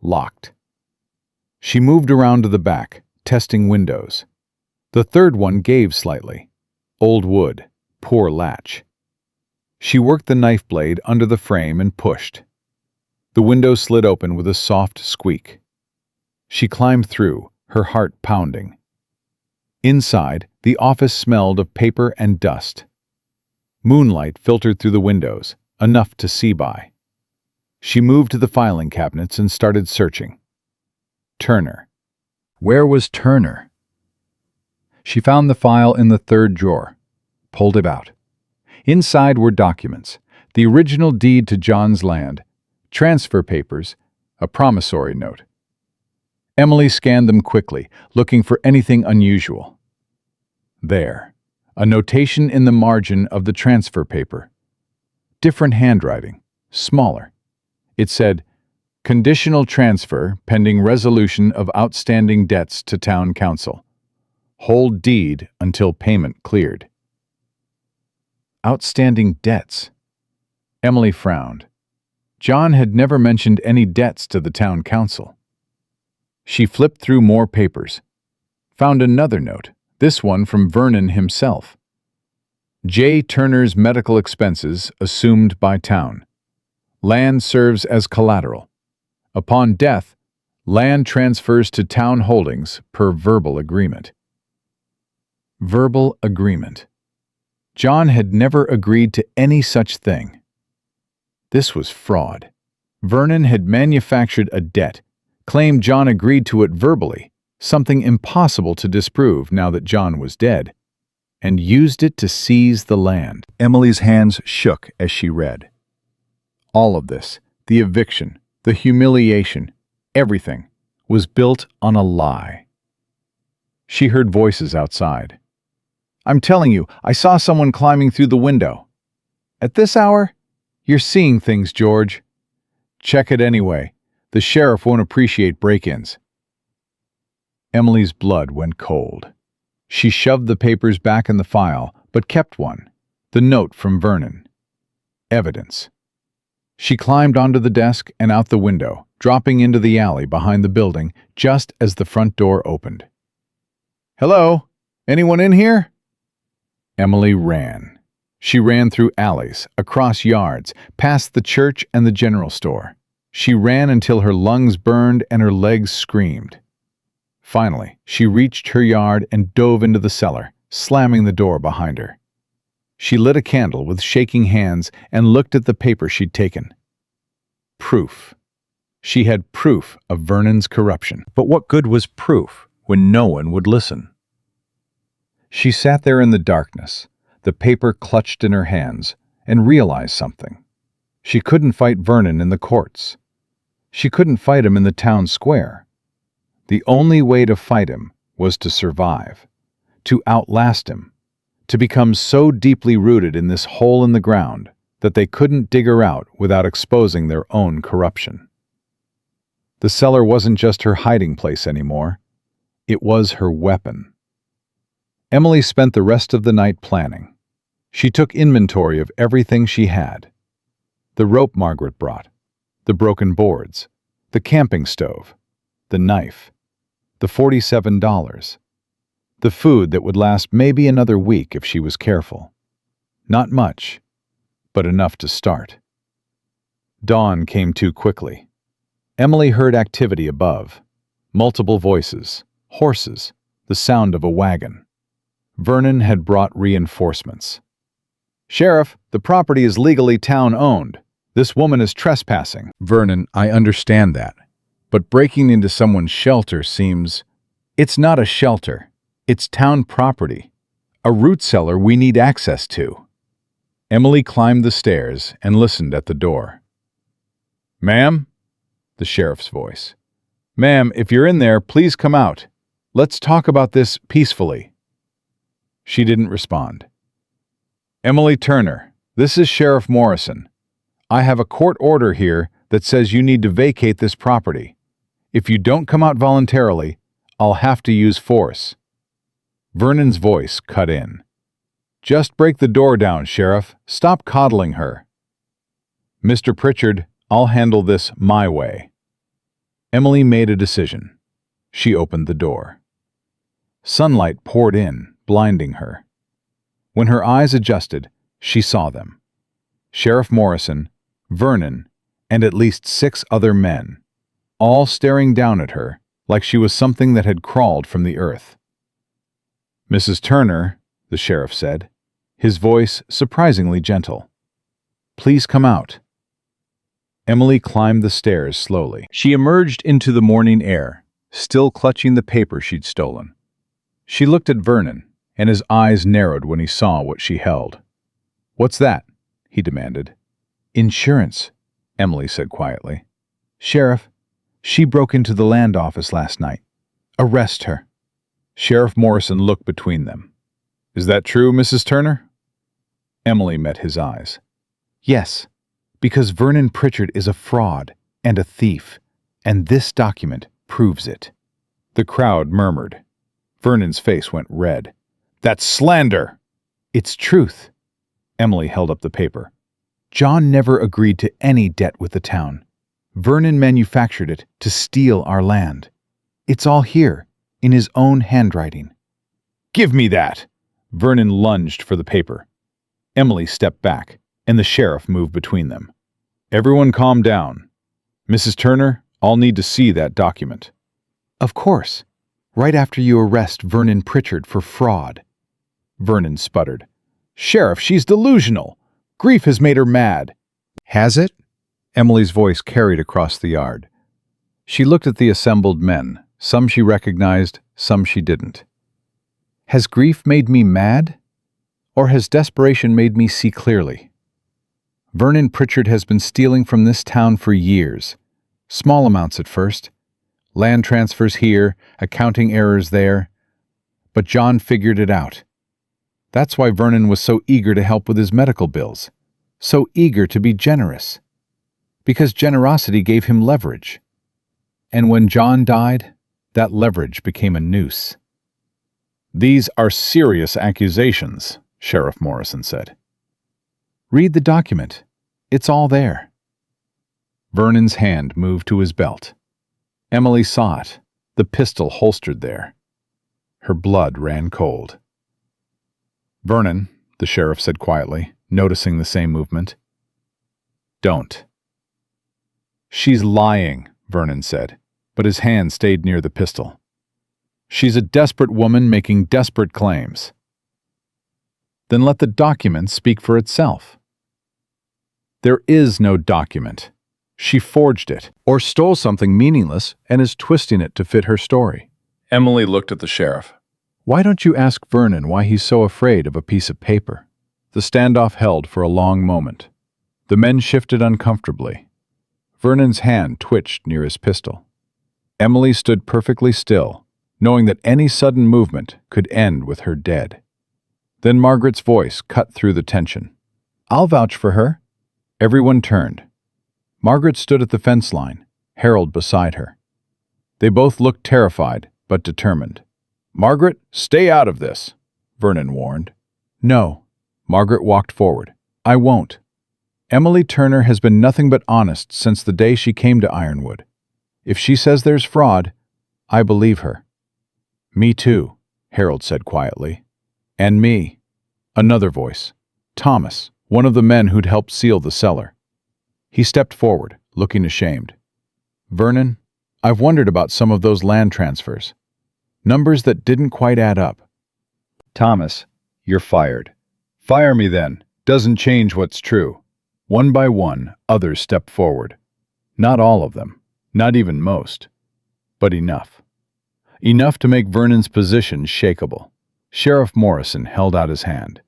Locked. She moved around to the back, testing windows. The third one gave slightly. Old wood, poor latch. She worked the knife blade under the frame and pushed. The window slid open with a soft squeak. She climbed through, her heart pounding. Inside, the office smelled of paper and dust. Moonlight filtered through the windows, enough to see by. She moved to the filing cabinets and started searching. Turner. Where was Turner? She found the file in the third drawer, pulled it out. Inside were documents, the original deed to John's land, transfer papers, a promissory note. Emily scanned them quickly, looking for anything unusual. There, a notation in the margin of the transfer paper. Different handwriting, smaller. It said, "Conditional transfer pending resolution of outstanding debts to town council. Hold deed until payment cleared." Outstanding debts. Emily frowned. John had never mentioned any debts to the town council. She flipped through more papers. Found another note, this one from Vernon himself. J. Turner's medical expenses assumed by town. Land serves as collateral. Upon death, land transfers to town holdings per verbal agreement. Verbal agreement. John had never agreed to any such thing. This was fraud. Vernon had manufactured a debt, claimed John agreed to it verbally, something impossible to disprove now that John was dead, and used it to seize the land. Emily's hands shook as she read. All of this, the eviction, the humiliation, everything, was built on a lie. She heard voices outside. "I'm telling you, I saw someone climbing through the window." "At this hour? You're seeing things, George." "Check it anyway. The sheriff won't appreciate break-ins." Emily's blood went cold. She shoved the papers back in the file, but kept one, the note from Vernon. Evidence. She climbed onto the desk and out the window, dropping into the alley behind the building just as the front door opened. "Hello? Anyone in here?" Emily ran. She ran through alleys, across yards, past the church and the general store. She ran until her lungs burned and her legs screamed. Finally, she reached her yard and dove into the cellar, slamming the door behind her. She lit a candle with shaking hands and looked at the paper she'd taken. Proof. She had proof of Vernon's corruption. But what good was proof when no one would listen? She sat there in the darkness, the paper clutched in her hands, and realized something. She couldn't fight Vernon in the courts. She couldn't fight him in the town square. The only way to fight him was to survive, to outlast him, to become so deeply rooted in this hole in the ground that they couldn't dig her out without exposing their own corruption. The cellar wasn't just her hiding place anymore. It was her weapon. Emily spent the rest of the night planning. She took inventory of everything she had. The rope Margaret brought, the broken boards, the camping stove, the knife. The $47. The food that would last maybe another week if she was careful. Not much, but enough to start. Dawn came too quickly. Emily heard activity above. Multiple voices, horses, the sound of a wagon. Vernon had brought reinforcements. "Sheriff, the property is legally town-owned. This woman is trespassing." Vernon, I understand that. But breaking into someone's shelter seems... "It's not a shelter. It's town property. A root cellar we need access to." Emily climbed the stairs and listened at the door. "Ma'am?" The sheriff's voice. "Ma'am, if you're in there, please come out. Let's talk about this peacefully." She didn't respond. "Emily Turner, this is Sheriff Morrison. I have a court order here that says you need to vacate this property. If you don't come out voluntarily, I'll have to use force." Vernon's voice cut in. "Just break the door down, Sheriff. Stop coddling her." "Mr. Pritchard, I'll handle this my way." Emily made a decision. She opened the door. Sunlight poured in, blinding her. When her eyes adjusted, she saw them. Sheriff Morrison, Vernon, and at least 6 other men, all staring down at her like she was something that had crawled from the earth. "Mrs. Turner," the sheriff said, his voice surprisingly gentle, "please come out." Emily climbed the stairs slowly. She emerged into the morning air, still clutching the paper she'd stolen. She looked at Vernon, and his eyes narrowed when he saw what she held. "What's that?" he demanded. "Insurance," Emily said quietly. "Sheriff, she broke into the land office last night. Arrest her." Sheriff Morrison looked between them. "Is that true, Mrs. Turner?" Emily met his eyes. "Yes, because Vernon Pritchard is a fraud and a thief, and this document proves it." The crowd murmured. Vernon's face went red. "That's slander!" "It's truth." Emily held up the paper. "John never agreed to any debt with the town. Vernon manufactured it to steal our land. It's all here, in his own handwriting." "Give me that!" Vernon lunged for the paper. Emily stepped back, and the sheriff moved between them. "Everyone calm down. Mrs. Turner, I'll need to see that document." "Of course. Right after you arrest Vernon Pritchard for fraud." Vernon sputtered. "Sheriff, she's delusional. Grief has made her mad." "Has it?" Emily's voice carried across the yard. She looked at the assembled men. Some she recognized, some she didn't. "Has grief made me mad? Or has desperation made me see clearly? Vernon Pritchard has been stealing from this town for years. Small amounts at first. Land transfers here, accounting errors there. But John figured it out. That's why Vernon was so eager to help with his medical bills. So eager to be generous. Because generosity gave him leverage. And when John died, that leverage became a noose." "These are serious accusations," Sheriff Morrison said. "Read the document. It's all there." Vernon's hand moved to his belt. Emily saw it, the pistol holstered there. Her blood ran cold. "Vernon," the sheriff said quietly, noticing the same movement. "Don't." "She's lying," Vernon said, but his hand stayed near the pistol. "She's a desperate woman making desperate claims." "Then let the document speak for itself." "There is no document. She forged it, or stole something meaningless and is twisting it to fit her story." Emily looked at the sheriff. "Why don't you ask Vernon why he's so afraid of a piece of paper?" The standoff held for a long moment. The men shifted uncomfortably. Vernon's hand twitched near his pistol. Emily stood perfectly still, knowing that any sudden movement could end with her dead. Then Margaret's voice cut through the tension. "I'll vouch for her." Everyone turned. Margaret stood at the fence line, Harold beside her. They both looked terrified, but determined. "Margaret, stay out of this," Vernon warned. "No." Margaret walked forward. "I won't. Emily Turner has been nothing but honest since the day she came to Ironwood. If she says there's fraud, I believe her." Me too, Harold said quietly. And me. Another voice. Thomas, one of the men who'd helped seal the cellar. He stepped forward, looking ashamed. Vernon, I've wondered about some of those land transfers. Numbers that didn't quite add up. Thomas, you're fired. Fire me then. Doesn't change what's true. One by one, others stepped forward. Not all of them, not even most, but enough. Enough to make Vernon's position shakeable. Sheriff Morrison held out his hand.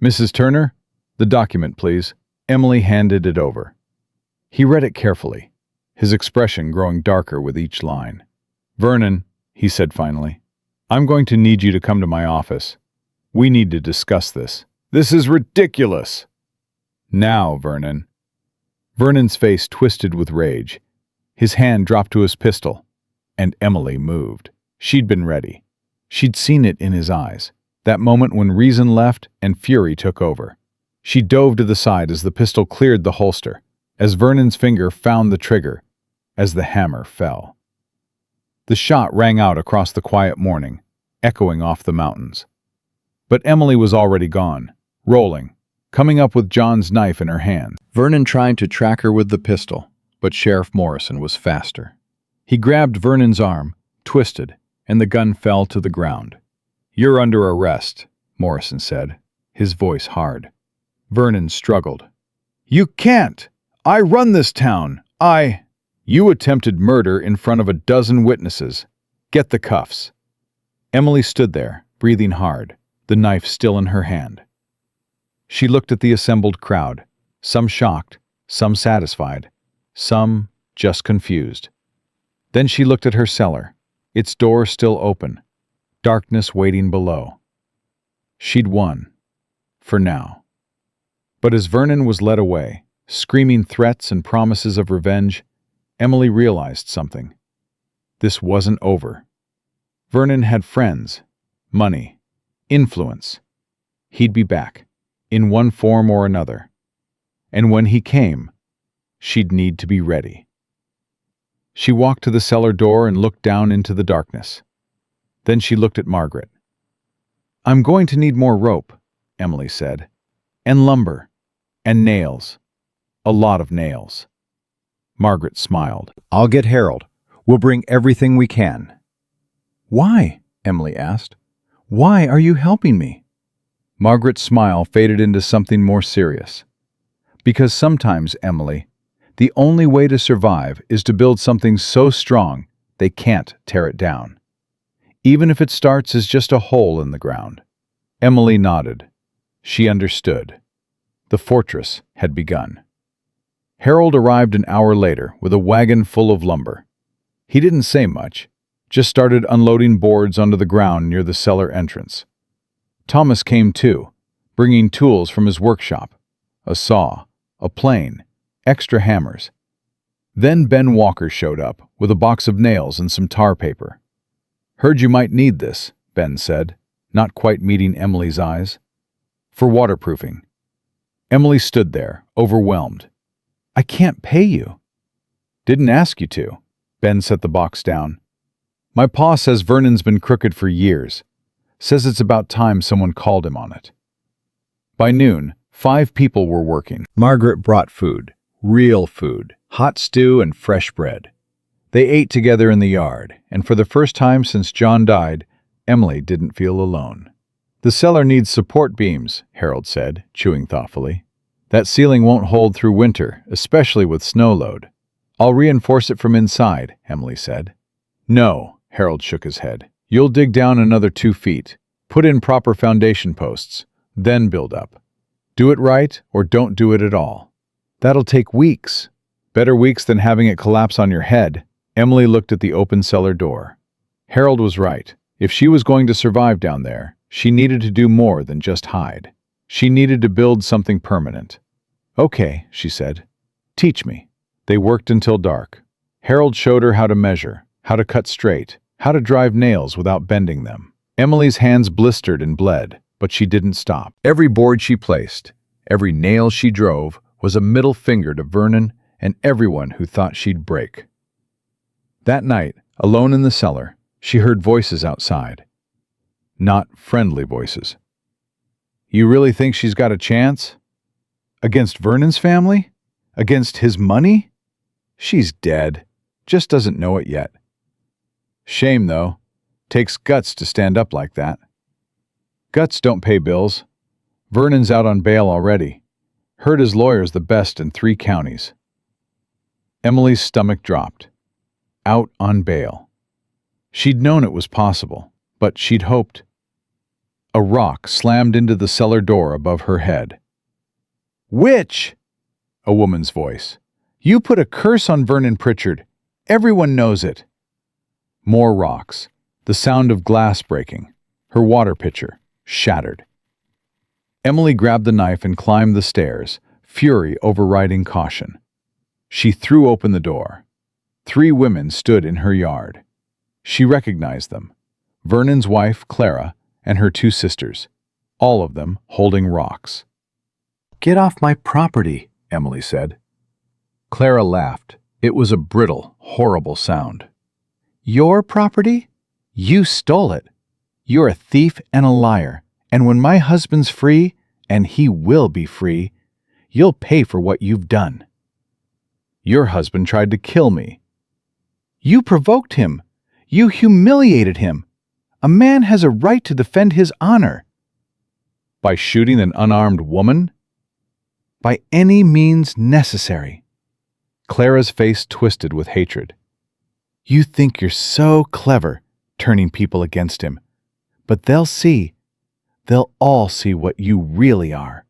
Mrs. Turner, the document, please. Emily handed it over. He read it carefully, his expression growing darker with each line. Vernon, he said finally, I'm going to need you to come to my office. We need to discuss this. This is ridiculous. Now, Vernon. Vernon's face twisted with rage. His hand dropped to his pistol, and Emily moved. She'd been ready. She'd seen it in his eyes, that moment when reason left and fury took over. She dove to the side as the pistol cleared the holster, as Vernon's finger found the trigger, as the hammer fell. The shot rang out across the quiet morning, echoing off the mountains. But Emily was already gone, rolling, coming up with John's knife in her hand. Vernon tried to track her with the pistol, but Sheriff Morrison was faster. He grabbed Vernon's arm, twisted, and the gun fell to the ground. You're under arrest, Morrison said, his voice hard. Vernon struggled. You can't! I run this town! You attempted murder in front of a dozen witnesses. Get the cuffs. Emily stood there, breathing hard, the knife still in her hand. She looked at the assembled crowd, some shocked, some satisfied, some just confused. Then she looked at her cellar, its door still open, darkness waiting below. She'd won, for now. But as Vernon was led away, screaming threats and promises of revenge, Emily realized something. This wasn't over. Vernon had friends, money, influence. He'd be back, in one form or another. And when he came, she'd need to be ready. She walked to the cellar door and looked down into the darkness. Then she looked at Margaret. I'm going to need more rope, Emily said, and lumber, and nails. A lot of nails. Margaret smiled. I'll get Harold. We'll bring everything we can. Why? Emily asked. Why are you helping me? Margaret's smile faded into something more serious. Because sometimes, Emily, the only way to survive is to build something so strong they can't tear it down. Even if it starts as just a hole in the ground. Emily nodded. She understood. The fortress had begun. Harold arrived an hour later with a wagon full of lumber. He didn't say much, just started unloading boards onto the ground near the cellar entrance. Thomas came too, bringing tools from his workshop, a saw, a plane, extra hammers. Then Ben Walker showed up with a box of nails and some tar paper. Heard you might need this, Ben said, not quite meeting Emily's eyes. For waterproofing. Emily stood there, overwhelmed. I can't pay you. Didn't ask you to. Ben set the box down. My pa says Vernon's been crooked for years. Says it's about time someone called him on it. By noon, 5 people were working. Margaret brought food, real food, hot stew and fresh bread. They ate together in the yard, and for the first time since John died, Emily didn't feel alone. The cellar needs support beams, Harold said, chewing thoughtfully. That ceiling won't hold through winter, especially with snow load. I'll reinforce it from inside, Emily said. No, Harold shook his head. You'll dig down another 2 feet, put in proper foundation posts, then build up. Do it right or don't do it at all. That'll take weeks. Better weeks than having it collapse on your head. Emily looked at the open cellar door. Harold was right. If she was going to survive down there, she needed to do more than just hide. She needed to build something permanent. Okay, she said. Teach me. They worked until dark. Harold showed her how to measure, how to cut straight, how to drive nails without bending them. Emily's hands blistered and bled, but she didn't stop. Every board she placed, every nail she drove, was a middle finger to Vernon and everyone who thought she'd break. That night, alone in the cellar, She heard voices outside. Not friendly voices. You really think she's got a chance? Against Vernon's family? Against his money? She's dead. Just doesn't know it yet. Shame, though. Takes guts to stand up like that. Guts don't pay bills. Vernon's out on bail already. Heard his lawyer's the best in 3 counties. Emily's stomach dropped. Out on bail. She'd known it was possible, but she'd hoped. A rock slammed into the cellar door above her head. "Witch!" A woman's voice. "You put a curse on Vernon Pritchard. Everyone knows it." More rocks. The sound of glass breaking. Her water pitcher shattered. Emily grabbed the knife and climbed the stairs, fury overriding caution. She threw open the door. 3 women stood in her yard. She recognized them. Vernon's wife, Clara, and her 2 sisters, all of them holding rocks. "Get off my property," Emily said. Clara laughed. It was a brittle, horrible sound. "Your property? You stole it. You're a thief and a liar, and when my husband's free, and he will be free, you'll pay for what you've done. Your husband tried to kill me. You provoked him. You humiliated him. A man has a right to defend his honor." By shooting an unarmed woman? "By any means necessary." Clara's face twisted with hatred. "You think you're so clever, turning people against him. But they'll all see what you really are.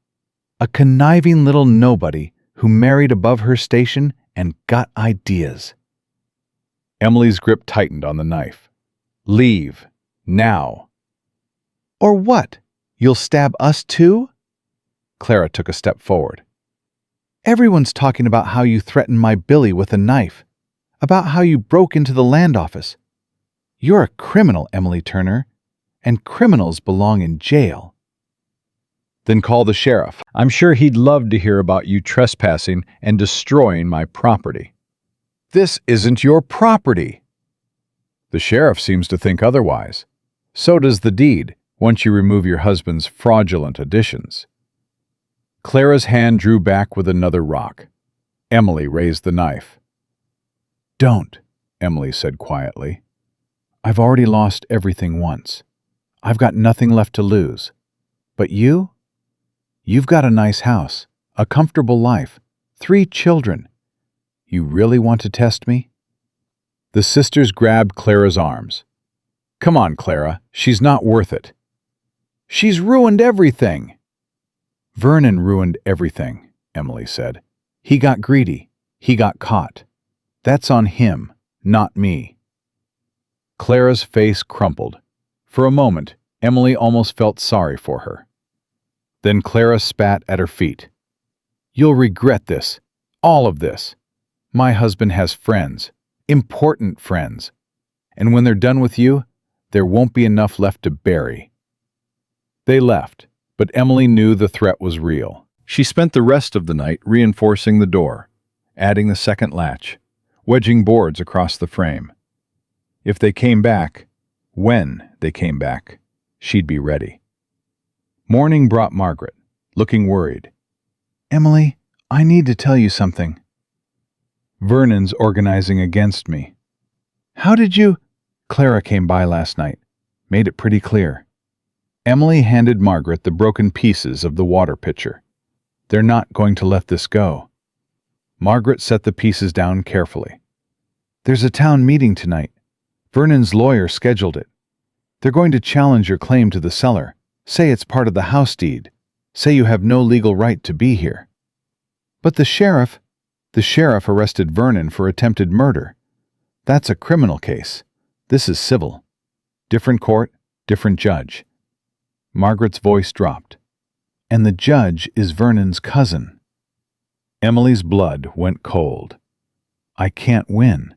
A conniving little nobody who married above her station and got ideas." Emily's grip tightened on the knife. "Leave. Now." "Or what? You'll stab us too?" Clara took a step forward. "Everyone's talking about how you threatened my Billy with a knife, about how you broke into the land office. You're a criminal, Emily Turner, and criminals belong in jail." "Then call the sheriff. I'm sure he'd love to hear about you trespassing and destroying my property." "This isn't your property." "The sheriff seems to think otherwise. So does the deed, once you remove your husband's fraudulent additions." Clara's hand drew back with another rock. Emily raised the knife. "Don't," Emily said quietly. "I've already lost everything once. I've got nothing left to lose. But you've got a nice house, a comfortable life, 3 children. You really want to test me?" The sisters grabbed Clara's arms. "Come on, Clara, she's not worth it." "She's ruined everything." "Vernon ruined everything," Emily said. "He got greedy. He got caught. That's on him, not me." Clara's face crumpled. For a moment, Emily almost felt sorry for her. Then Clara spat at her feet. "You'll regret this, all of this. My husband has friends, important friends. And when they're done with you, there won't be enough left to bury." They left, but Emily knew the threat was real. She spent the rest of the night reinforcing the door, adding the second latch, wedging boards across the frame. If they came back, when they came back, she'd be ready. Morning brought Margaret, looking worried. "Emily, I need to tell you something." "Vernon's organizing against me." "How did you—" "Clara came by last night. Made it pretty clear." Emily handed Margaret the broken pieces of the water pitcher. "They're not going to let this go." Margaret set the pieces down carefully. "There's a town meeting tonight. Vernon's lawyer scheduled it. They're going to challenge your claim to the cellar, say it's part of the house deed, say you have no legal right to be here." "But the sheriff arrested Vernon for attempted murder. That's a criminal case. This is civil. Different court, different judge." Margaret's voice dropped. "And the judge is Vernon's cousin." Emily's blood went cold. "I can't win."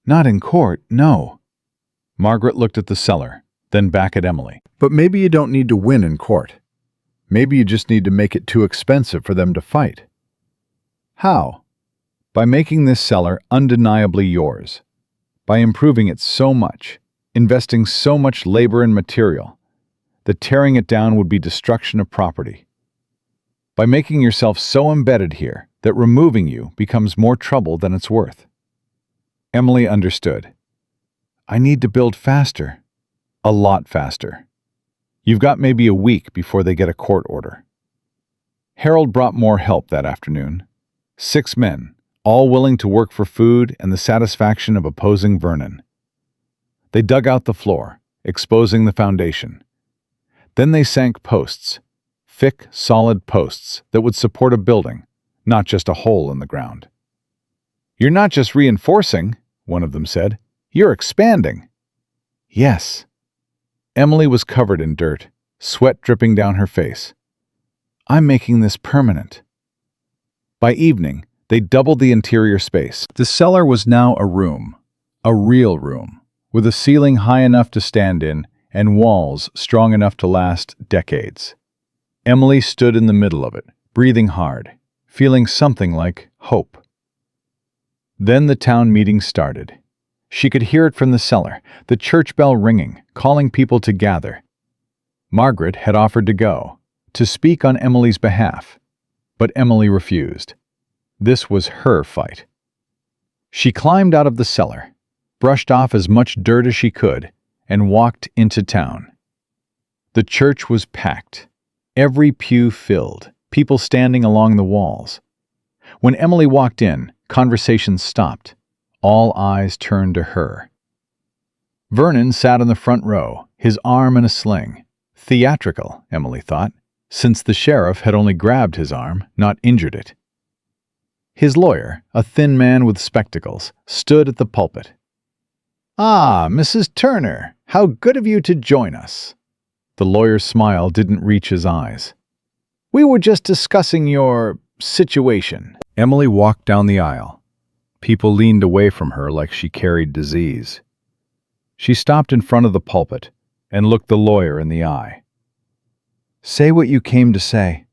"Not in court, no." Margaret looked at the cellar, then back at Emily. "But maybe you don't need to win in court. Maybe you just need to make it too expensive for them to fight." "How?" "By making this cellar undeniably yours. By improving it so much. investing so much labor and material that tearing it down would be destruction of property. By making yourself so embedded here that removing you becomes more trouble than it's worth. Emily understood. I need to build faster. A lot faster. You've got maybe a week before they get a court order. Harold brought more help that afternoon. 6 men, all willing to work for food and the satisfaction of opposing Vernon. They dug out the floor, exposing the foundation. Then they sank posts, thick, solid posts that would support a building, not just a hole in the ground. You're not just reinforcing, one of them said. You're expanding. Yes. Emily was covered in dirt, sweat dripping down her face. I'm making this permanent. By evening, they doubled the interior space. The cellar was now a room, a real room, with a ceiling high enough to stand in and walls strong enough to last decades. Emily stood in the middle of it, breathing hard, feeling something like hope. Then the town meeting started. She could hear it from the cellar, the church bell ringing, calling people to gather. Margaret had offered to go, to speak on Emily's behalf, but Emily refused. This was her fight. She climbed out of the cellar, brushed off as much dirt as she could, and walked into town. The church was packed, every pew filled, people standing along the walls. When Emily walked in, conversation stopped. All eyes turned to her. Vernon sat in the front row, his arm in a sling. Theatrical, Emily thought, since the sheriff had only grabbed his arm, not injured it. His lawyer, a thin man with spectacles, stood at the pulpit. "Ah, Mrs. Turner, how good of you to join us." The lawyer's smile didn't reach his eyes. "We were just discussing your situation." Emily walked down the aisle. People leaned away from her like she carried disease. She stopped in front of the pulpit and looked the lawyer in the eye. "Say what you came to say."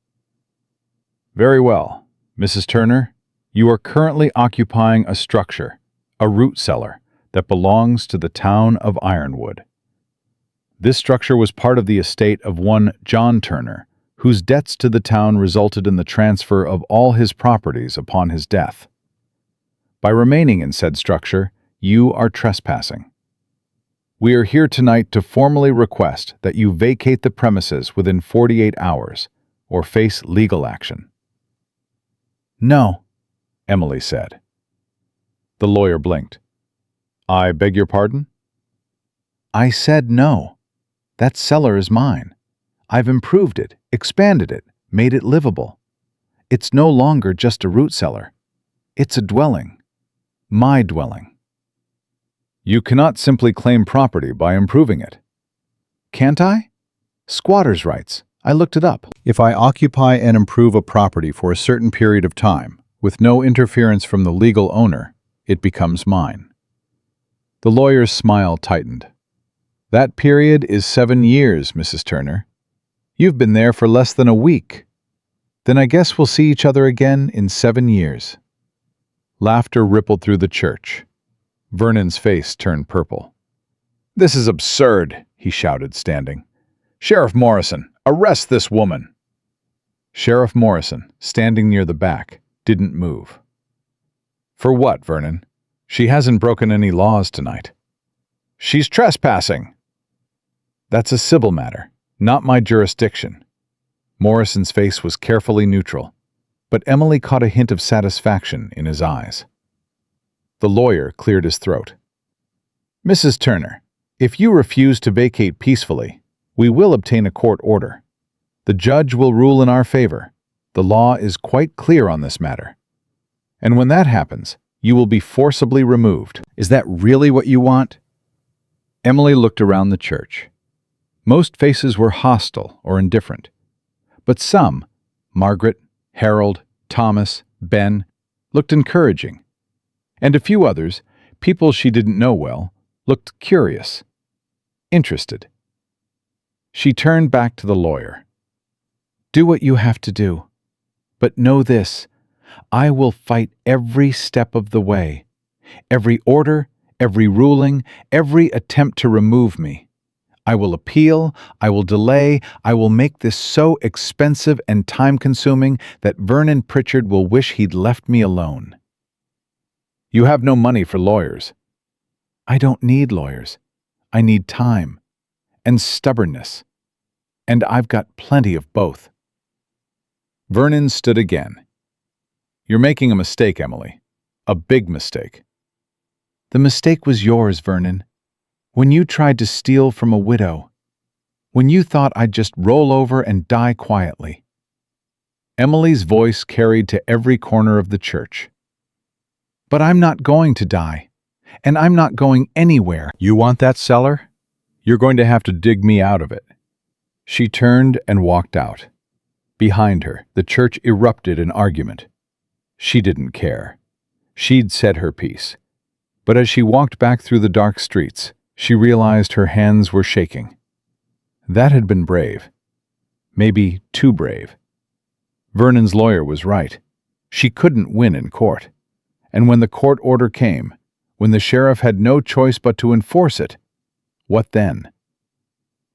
"Very well. Mrs. Turner, you are currently occupying a structure, a root cellar, that belongs to the town of Ironwood. This structure was part of the estate of one John Turner, whose debts to the town resulted in the transfer of all his properties upon his death. By remaining in said structure, you are trespassing. We are here tonight to formally request that you vacate the premises within 48 hours, or face legal action." "No," Emily said. The lawyer blinked. "I beg your pardon?" "I said no. That cellar is mine. I've improved it, expanded it, made it livable. It's no longer just a root cellar. It's a dwelling. My dwelling." "You cannot simply claim property by improving it." "Can't I? Squatter's rights. I looked it up. If I occupy and improve a property for a certain period of time, with no interference from the legal owner, it becomes mine." The lawyer's smile tightened. "That period is 7 years, Mrs. Turner. You've been there for less than a week. Then I guess we'll see each other again in 7 years. Laughter rippled through the church. Vernon's face turned purple. "This is absurd," he shouted, standing. "Sheriff Morrison, arrest this woman." Sheriff Morrison, standing near the back, didn't move. "For what, Vernon? She hasn't broken any laws tonight." "She's trespassing." "That's a civil matter, not my jurisdiction." Morrison's face was carefully neutral, but Emily caught a hint of satisfaction in his eyes. The lawyer cleared his throat. "Mrs. Turner, if you refuse to vacate peacefully, we will obtain a court order. The judge will rule in our favor. The law is quite clear on this matter. And when that happens, you will be forcibly removed." "Is that really what you want?" Emily looked around the church. Most faces were hostile or indifferent, but some, Margaret, Harold, Thomas, Ben, looked encouraging. And a few others, people she didn't know well, looked curious, interested. She turned back to the lawyer. "Do what you have to do. But know this, I will fight every step of the way. Every order, every ruling, every attempt to remove me. I will appeal, I will delay, I will make this so expensive and time-consuming that Vernon Pritchard will wish he'd left me alone. You have no money for lawyers. I don't need lawyers. I need time and stubbornness, and I've got plenty of both. Vernon stood again. You're making a mistake, Emily. A big mistake. The mistake was yours, Vernon. When you tried to steal from a widow. When you thought I'd just roll over and die quietly. Emily's voice carried to every corner of the church. But I'm not going to die, and I'm not going anywhere. You want that cellar? You're going to have to dig me out of it. She turned and walked out. Behind her, the church erupted in argument. She didn't care. She'd said her piece. But as she walked back through the dark streets, she realized her hands were shaking. That had been brave. Maybe too brave. Vernon's lawyer was right. She couldn't win in court. And when the court order came, when the sheriff had no choice but to enforce it, what then?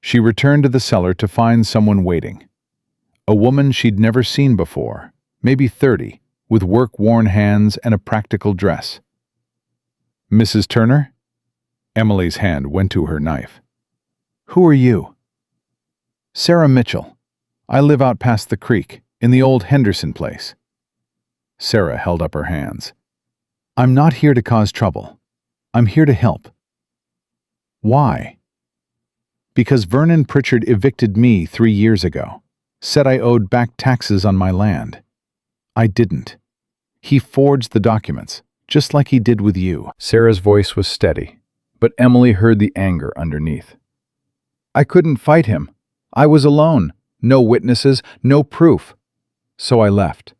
She returned to the cellar to find someone waiting. A woman she'd never seen before, maybe 30, with work-worn hands and a practical dress. Mrs. Turner? Emily's hand went to her knife. Who are you? Sarah Mitchell. I live out past the creek, in the old Henderson place. Sarah held up her hands. I'm not here to cause trouble. I'm here to help. Why? Because Vernon Pritchard evicted me 3 years ago, said I owed back taxes on my land. I didn't. He forged the documents, just like he did with you. Sarah's voice was steady, but Emily heard the anger underneath. I couldn't fight him. I was alone. No witnesses, no proof. So I left.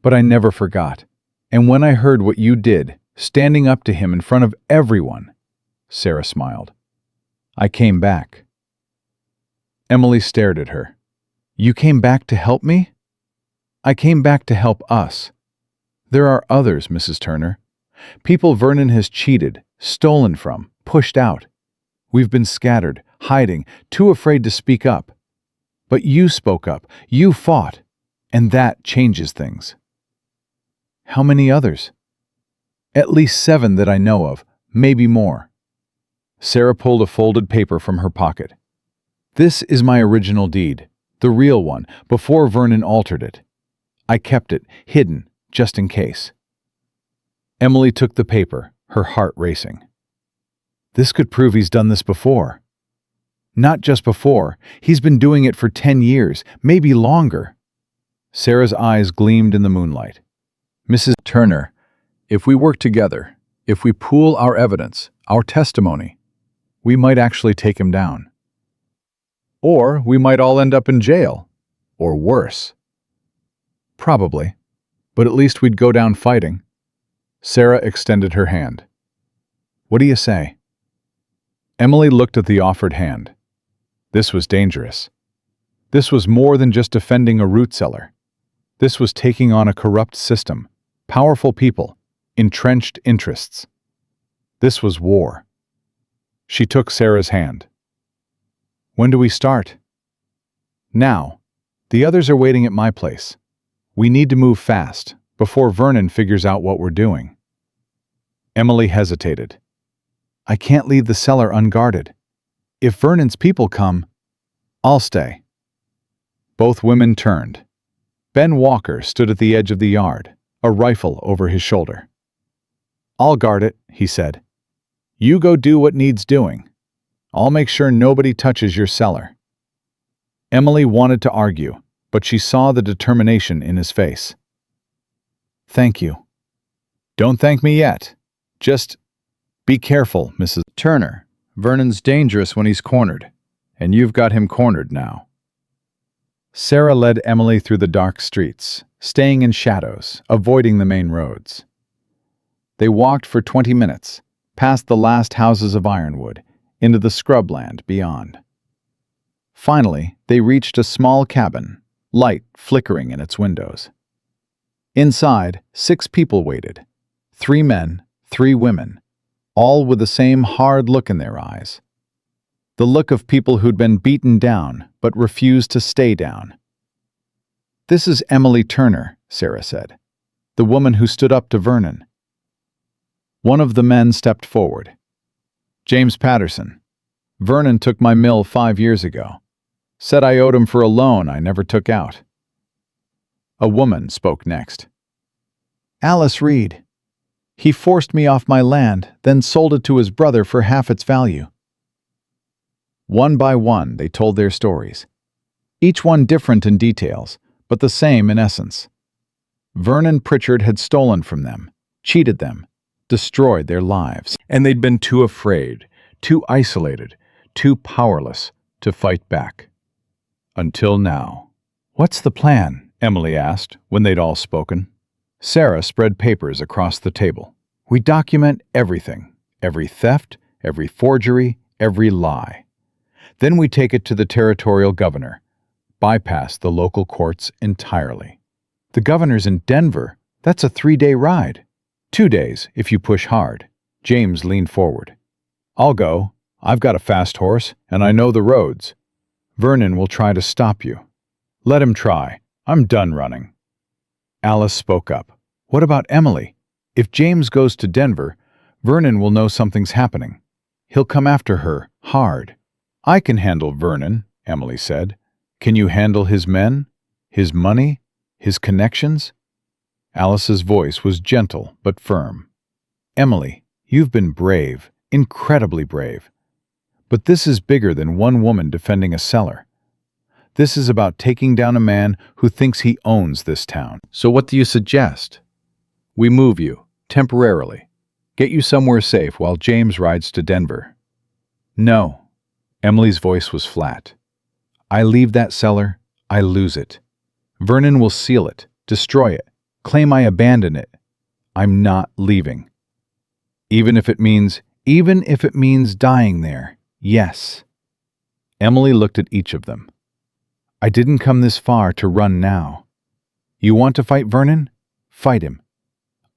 But I never forgot. And when I heard what you did, standing up to him in front of everyone, Sarah smiled, I came back. Emily stared at her. You came back to help me? I came back to help us. There are others, Mrs. Turner. People Vernon has cheated, stolen from, pushed out. We've been scattered, hiding, too afraid to speak up. But you spoke up, you fought, and that changes things. How many others? At least 7 that I know of, maybe more. Sarah pulled a folded paper from her pocket. This is my original deed, the real one, before Vernon altered it. I kept it, hidden, just in case. Emily took the paper, her heart racing. This could prove he's done this before. Not just before, he's been doing it for 10 years, maybe longer. Sarah's eyes gleamed in the moonlight. Mrs. Turner, if we work together, if we pool our evidence, our testimony, we might actually take him down. Or we might all end up in jail. Or worse. Probably. But at least we'd go down fighting. Sarah extended her hand. What do you say? Emily looked at the offered hand. This was dangerous. This was more than just defending a root cellar. This was taking on a corrupt system, powerful people, entrenched interests. This was war. She took Sarah's hand. When do we start? Now. The others are waiting at my place. We need to move fast, before Vernon figures out what we're doing. Emily hesitated. I can't leave the cellar unguarded. If Vernon's people come, I'll stay. Both women turned. Ben Walker stood at the edge of the yard, a rifle over his shoulder. I'll guard it, he said. You go do what needs doing. I'll make sure nobody touches your cellar. Emily wanted to argue, but she saw the determination in his face. Thank you. Don't thank me yet. Just be careful, Mrs. Turner. Vernon's dangerous when he's cornered, and you've got him cornered now. Sarah led Emily through the dark streets, staying in shadows, avoiding the main roads. They walked for 20 minutes, past the last houses of Ironwood, into the scrubland beyond. Finally, they reached a small cabin, light flickering in its windows. Inside, 6 people waited. 3 men, 3 women, all with the same hard look in their eyes. The look of people who'd been beaten down but refused to stay down. "This is Emily Turner," Sarah said, "the woman who stood up to Vernon." One of the men stepped forward. "James Patterson. Vernon took my mill 5 years ago. Said I owed him for a loan I never took out." A woman spoke next. "Alice Reed. He forced me off my land, then sold it to his brother for half its value." One by one, they told their stories. Each one different in details, but the same in essence. Vernon Pritchard had stolen from them, cheated them, destroyed their lives. And they'd been too afraid, too isolated, too powerless to fight back. Until now. "What's the plan?" Emily asked when they'd all spoken. Sarah spread papers across the table. "We document everything, every theft, every forgery, every lie. Then we take it to the territorial governor, bypass the local courts entirely." "The governor's in Denver. That's a 3-day ride." 2 days, if you push hard." James leaned forward. "I'll go. I've got a fast horse, and I know the roads. Vernon will try to stop you." "Let him try. I'm done running." Alice spoke up. "What about Emily? If James goes to Denver, Vernon will know something's happening. He'll come after her, hard." "I can handle Vernon," Emily said. "Can you handle his men? His money? His connections?" Alice's voice was gentle but firm. "Emily, you've been brave, incredibly brave. But this is bigger than one woman defending a cellar. This is about taking down a man who thinks he owns this town. So what do you suggest? We move you, temporarily. Get you somewhere safe while James rides to Denver." "No." Emily's voice was flat. "I leave that cellar, I lose it. Vernon will seal it, destroy it, claim I abandon it. I'm not leaving. Even if it means dying there, yes." Emily looked at each of them. "I didn't come this far to run now. You want to fight Vernon? Fight him.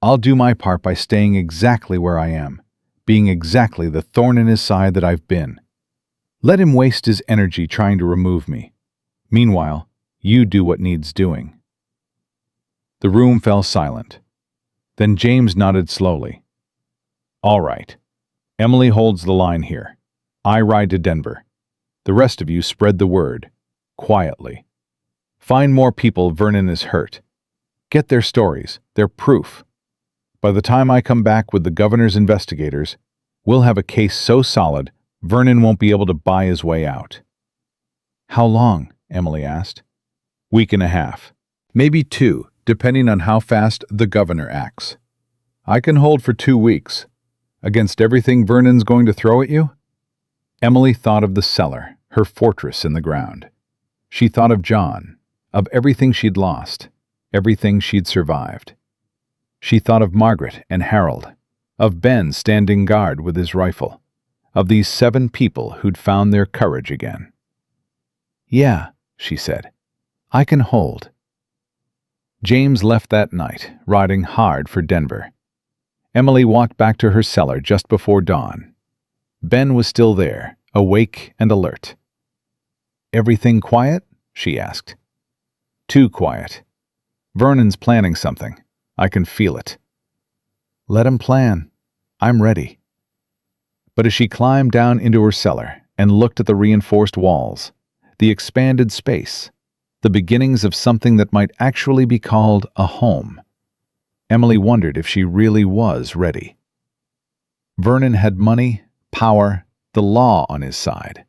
I'll do my part by staying exactly where I am, being exactly the thorn in his side that I've been. Let him waste his energy trying to remove me. Meanwhile, you do what needs doing." The room fell silent. Then James nodded slowly. "All right. Emily holds the line here. I ride to Denver. The rest of you spread the word, quietly. Find more people Vernon is hurt. Get their stories, their proof. By the time I come back with the governor's investigators, we'll have a case so solid Vernon won't be able to buy his way out." "How long?" Emily asked. "Week and a half. Maybe 2, depending on how fast the governor acts. I can hold for 2 weeks. Against everything Vernon's going to throw at you?" Emily thought of the cellar, her fortress in the ground. She thought of John, of everything she'd lost, everything she'd survived. She thought of Margaret and Harold, of Ben standing guard with his rifle, of these 7 people who'd found their courage again. "Yeah," she said, "I can hold." James left that night, riding hard for Denver. Emily walked back to her cellar just before dawn. Ben was still there, awake and alert. "Everything quiet?" she asked. "Too quiet. Vernon's planning something. I can feel it." "Let him plan. I'm ready." But as she climbed down into her cellar and looked at the reinforced walls, the expanded space, the beginnings of something that might actually be called a home, Emily wondered if she really was ready. Vernon had money, power, the law on his side.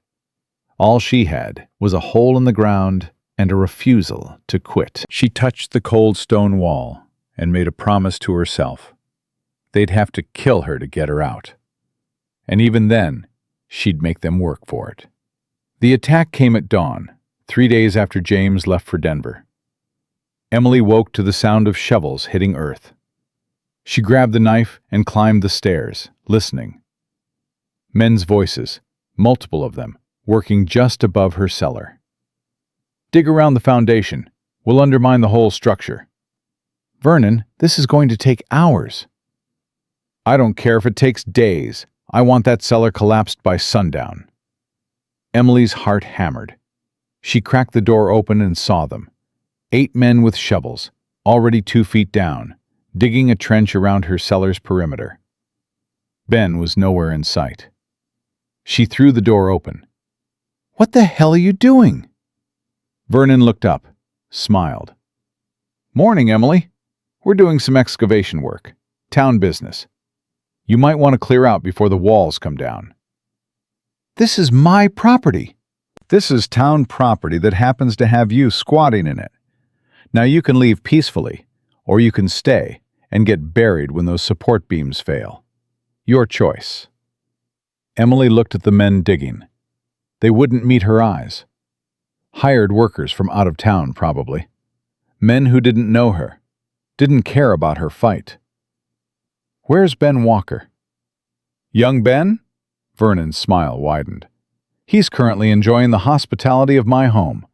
All she had was a hole in the ground and a refusal to quit. She touched the cold stone wall and made a promise to herself. They'd have to kill her to get her out. And even then, she'd make them work for it. The attack came at dawn, 3 days after James left for Denver. Emily woke to the sound of shovels hitting earth. She grabbed the knife and climbed the stairs, listening. Men's voices, multiple of them, working just above her cellar. "Dig around the foundation. We'll undermine the whole structure." "Vernon, this is going to take hours." I don't care if it takes days. I want that cellar collapsed by sundown. Emily's heart hammered. She cracked the door open and saw them. 8 men with shovels, already 2 feet down, digging a trench around her cellar's perimeter. Ben was nowhere in sight. She threw the door open. "What the hell are you doing?" Vernon looked up, smiled. "Morning, Emily. We're doing some excavation work. Town business. You might want to clear out before the walls come down." "This is my property." "This is town property that happens to have you squatting in it. Now you can leave peacefully, or you can stay and get buried when those support beams fail. Your choice." Emily looked at the men digging. They wouldn't meet her eyes. Hired workers from out of town, probably. Men who didn't know her, didn't care about her fight. "Where's Ben Walker?" "Young Ben?" Vernon's smile widened. "He's currently enjoying the hospitality of my home.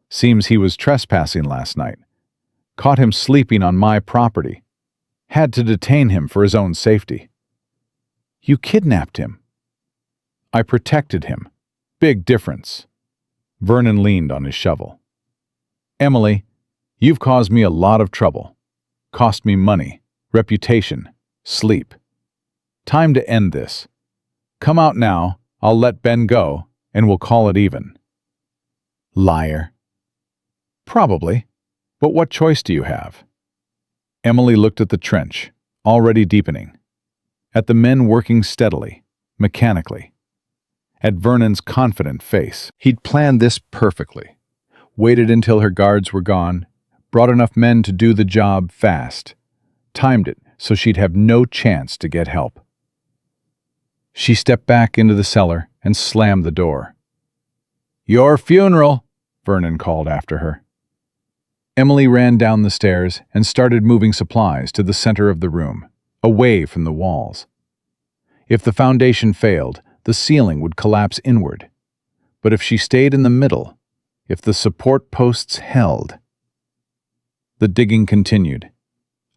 Seems he was trespassing last night. Caught him sleeping on my property. Had to detain him for his own safety." "You kidnapped him." "I protected him. Big difference." Vernon leaned on his shovel. "Emily, you've caused me a lot of trouble. Cost me money, reputation, sleep. Time to end this. Come out now, I'll let Ben go, and we'll call it even." "Liar." "Probably, but what choice do you have?" Emily looked at the trench, already deepening. At the men working steadily, mechanically. At Vernon's confident face. He'd planned this perfectly. Waited until her guards were gone, brought enough men to do the job fast. Timed it so she'd have no chance to get help. She stepped back into the cellar and slammed the door. "Your funeral," Vernon called after her. Emily ran down the stairs and started moving supplies to the center of the room, away from the walls. If the foundation failed, the ceiling would collapse inward. But if she stayed in the middle, if the support posts held... The digging continued.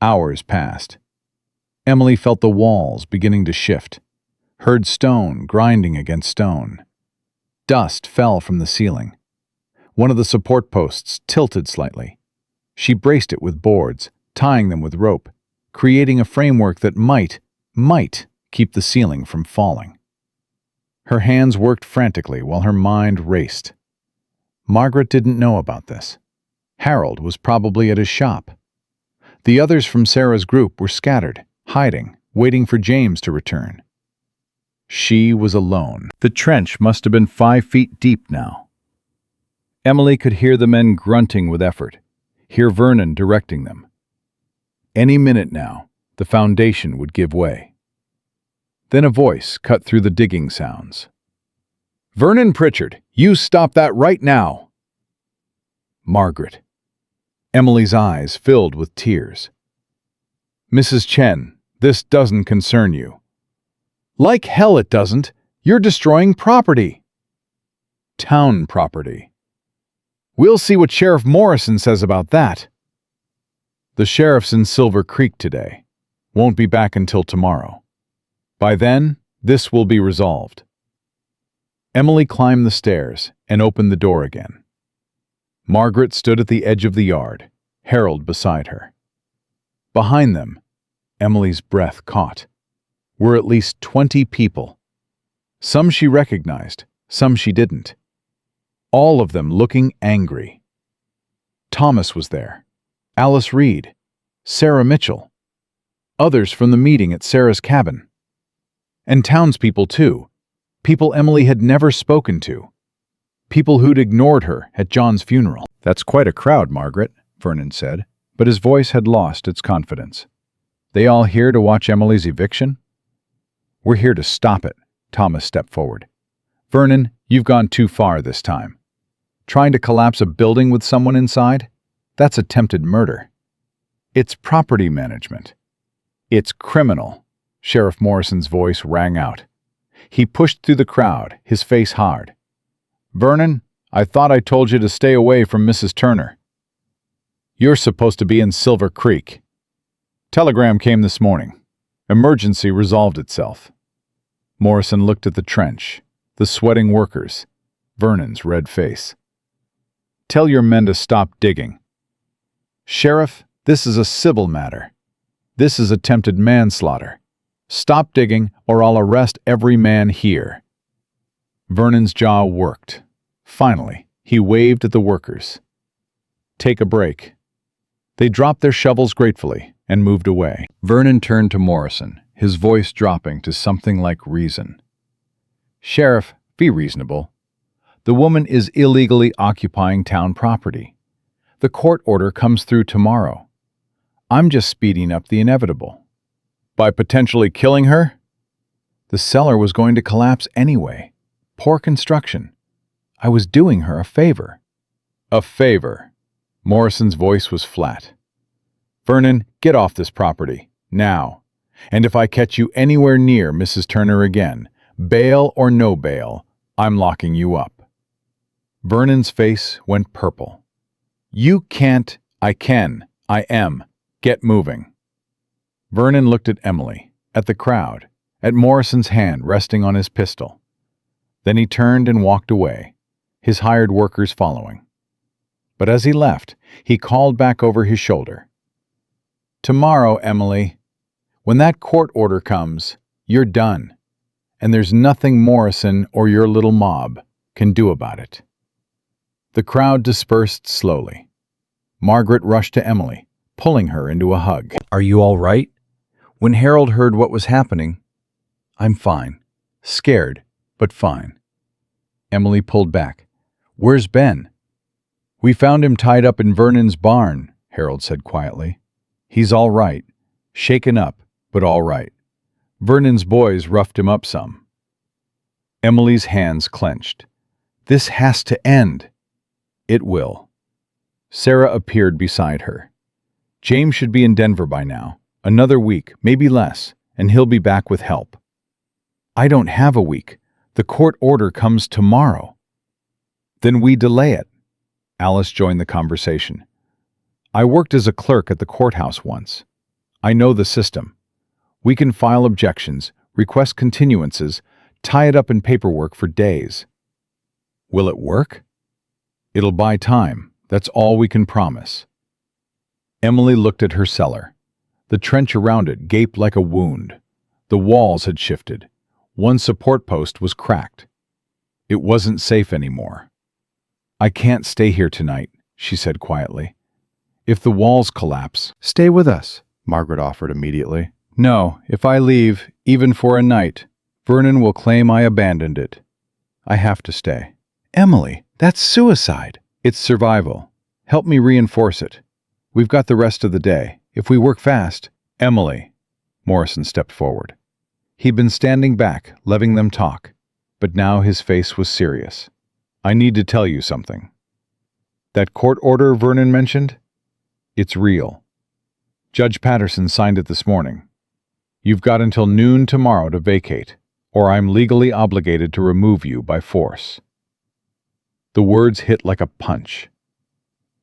Hours passed. Emily felt the walls beginning to shift, heard stone grinding against stone. Dust fell from the ceiling. One of the support posts tilted slightly. She braced it with boards, tying them with rope, creating a framework that might keep the ceiling from falling. Her hands worked frantically while her mind raced. Margaret didn't know about this. Harold was probably at his shop. The others from Sarah's group were scattered, hiding, waiting for James to return. She was alone. The trench must have been 5 feet deep now. Emily could hear the men grunting with effort, hear Vernon directing them. Any minute now, the foundation would give way. Then a voice cut through the digging sounds. "Vernon Pritchard, you stop that right now!" Margaret. Emily's eyes filled with tears. "Mrs. Chen, this doesn't concern you." "Like hell it doesn't. You're destroying property." "Town property." "We'll see what Sheriff Morrison says about that." "The sheriff's in Silver Creek today. Won't be back until tomorrow. By then, this will be resolved." Emily climbed the stairs and opened the door again. Margaret stood at the edge of the yard, Harold beside her. Behind them, Emily's breath caught, were at least 20 people. Some she recognized, some she didn't. All of them looking angry. Thomas was there, Alice Reed, Sarah Mitchell, others from the meeting at Sarah's cabin. And townspeople too, people Emily had never spoken to. People who'd ignored her at John's funeral. "That's quite a crowd, Margaret," Vernon said, but his voice had lost its confidence. "They all here to watch Emily's eviction?" "We're here to stop it," Thomas stepped forward. "Vernon, you've gone too far this time. Trying to collapse a building with someone inside? That's attempted murder. It's property management. It's criminal." Sheriff Morrison's voice rang out. He pushed through the crowd, his face hard. "Vernon, I thought I told you to stay away from Mrs. Turner. You're supposed to be in Silver Creek. Telegram came this morning. Emergency resolved itself. Morrison looked at the trench, the sweating workers, Vernon's red face. "Tell your men to stop digging." "Sheriff, this is a civil matter. This is attempted manslaughter. Stop digging or I'll arrest every man here." Vernon's jaw worked. Finally, he waved at the workers. "Take a break." They dropped their shovels gratefully and moved away. Vernon turned to Morrison, his voice dropping to something like reason. "Sheriff, be reasonable. The woman is illegally occupying town property. The court order comes through tomorrow. I'm just speeding up the inevitable." By potentially killing her? The cellar was going to collapse anyway. Poor construction. I was doing her a favor. A favor. Morrison's voice was flat. "Vernon, get off this property, now. And if I catch you anywhere near Mrs. Turner again, bail or no bail, I'm locking you up." Vernon's face went purple. "You can't." "I can. I am. Get moving." Vernon looked at Emily, at the crowd, at Morrison's hand resting on his pistol. Then he turned and walked away, his hired workers following. But as he left, he called back over his shoulder. "Tomorrow, Emily, when that court order comes, you're done, and there's nothing Morrison or your little mob can do about it." The crowd dispersed slowly. Margaret rushed to Emily, pulling her into a hug. "Are you all right?" When Harold heard what was happening, "I'm fine. Scared, but fine." Emily pulled back. "Where's Ben?" "We found him tied up in Vernon's barn," Harold said quietly. "He's all right. Shaken up, but all right. Vernon's boys roughed him up some." Emily's hands clenched. "This has to end." "It will." Sarah appeared beside her. "James should be in Denver by now. Another week, maybe less, and he'll be back with help." "I don't have a week. The court order comes tomorrow." "Then we delay it." Alice joined the conversation. "I worked as a clerk at the courthouse once. I know the system. We can file objections, request continuances, tie it up in paperwork for days." "Will it work?" "It'll buy time. That's all we can promise." Emily looked at her cellar. The trench around it gaped like a wound. The walls had shifted. One support post was cracked. It wasn't safe anymore. "I can't stay here tonight," she said quietly. "If the walls collapse—" "Stay with us," Margaret offered immediately. "No, if I leave, even for a night, Vernon will claim I abandoned it. I have to stay." "Emily, that's suicide." "It's survival. Help me reinforce it. We've got the rest of the day. If we work fast—" "Emily." Morrison stepped forward. He'd been standing back, letting them talk, but now his face was serious. "I need to tell you something. That court order Vernon mentioned? It's real. Judge Patterson signed it this morning. You've got until noon tomorrow to vacate, or I'm legally obligated to remove you by force." The words hit like a punch.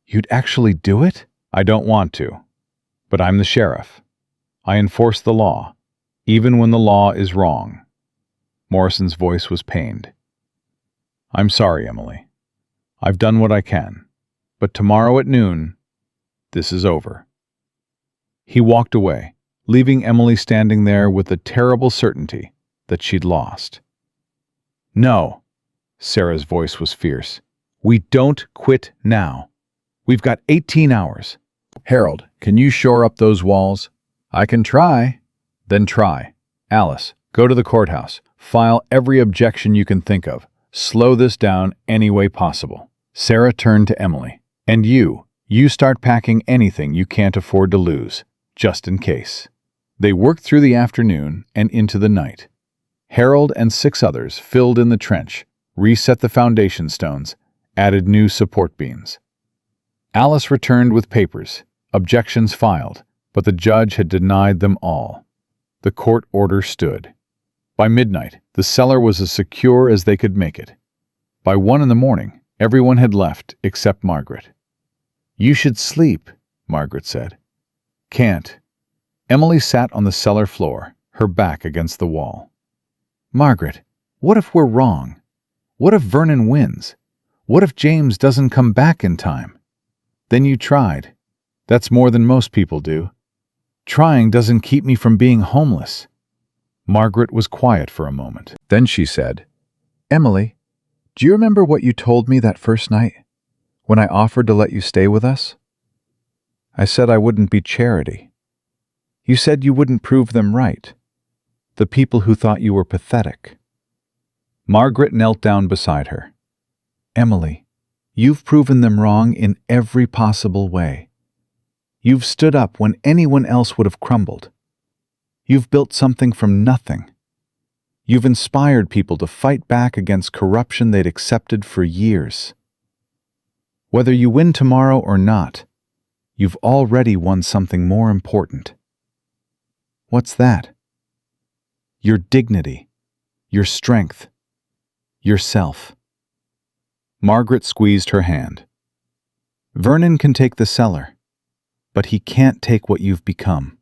"You'd actually do it?" "I don't want to, but I'm the sheriff. I enforce the law, even when the law is wrong." Morrison's voice was pained. "I'm sorry, Emily. I've done what I can, but tomorrow at noon, this is over." He walked away, leaving Emily standing there with the terrible certainty that she'd lost. "No," Sarah's voice was fierce. "We don't quit now. We've got 18 hours. Harold, can you shore up those walls?" "I can try." "Then try. Alice, go to the courthouse. File every objection you can think of. Slow this down any way possible." Sarah turned to Emily. "And you start packing anything you can't afford to lose, just in case." They worked through the afternoon and into the night. Harold and 6 others filled in the trench, reset the foundation stones, added new support beams. Alice returned with papers, objections filed, but the judge had denied them all. The court order stood. By midnight, the cellar was as secure as they could make it. By 1 in the morning, everyone had left except Margaret. "You should sleep," Margaret said. "Can't." Emily sat on the cellar floor, her back against the wall. "Margaret, what if we're wrong? What if Vernon wins? What if James doesn't come back in time?" "Then you tried. That's more than most people do. Trying doesn't keep me from being homeless." Margaret was quiet for a moment. Then she said, "Emily, do you remember what you told me that first night, when I offered to let you stay with us? I said I wouldn't be charity. You said you wouldn't prove them right, the people who thought you were pathetic." Margaret knelt down beside her. "Emily, you've proven them wrong in every possible way. You've stood up when anyone else would have crumbled. You've built something from nothing. You've inspired people to fight back against corruption they'd accepted for years. Whether you win tomorrow or not, you've already won something more important." "What's that?" "Your dignity, your strength, yourself." Margaret squeezed her hand. "Vernon can take the cellar, but he can't take what you've become."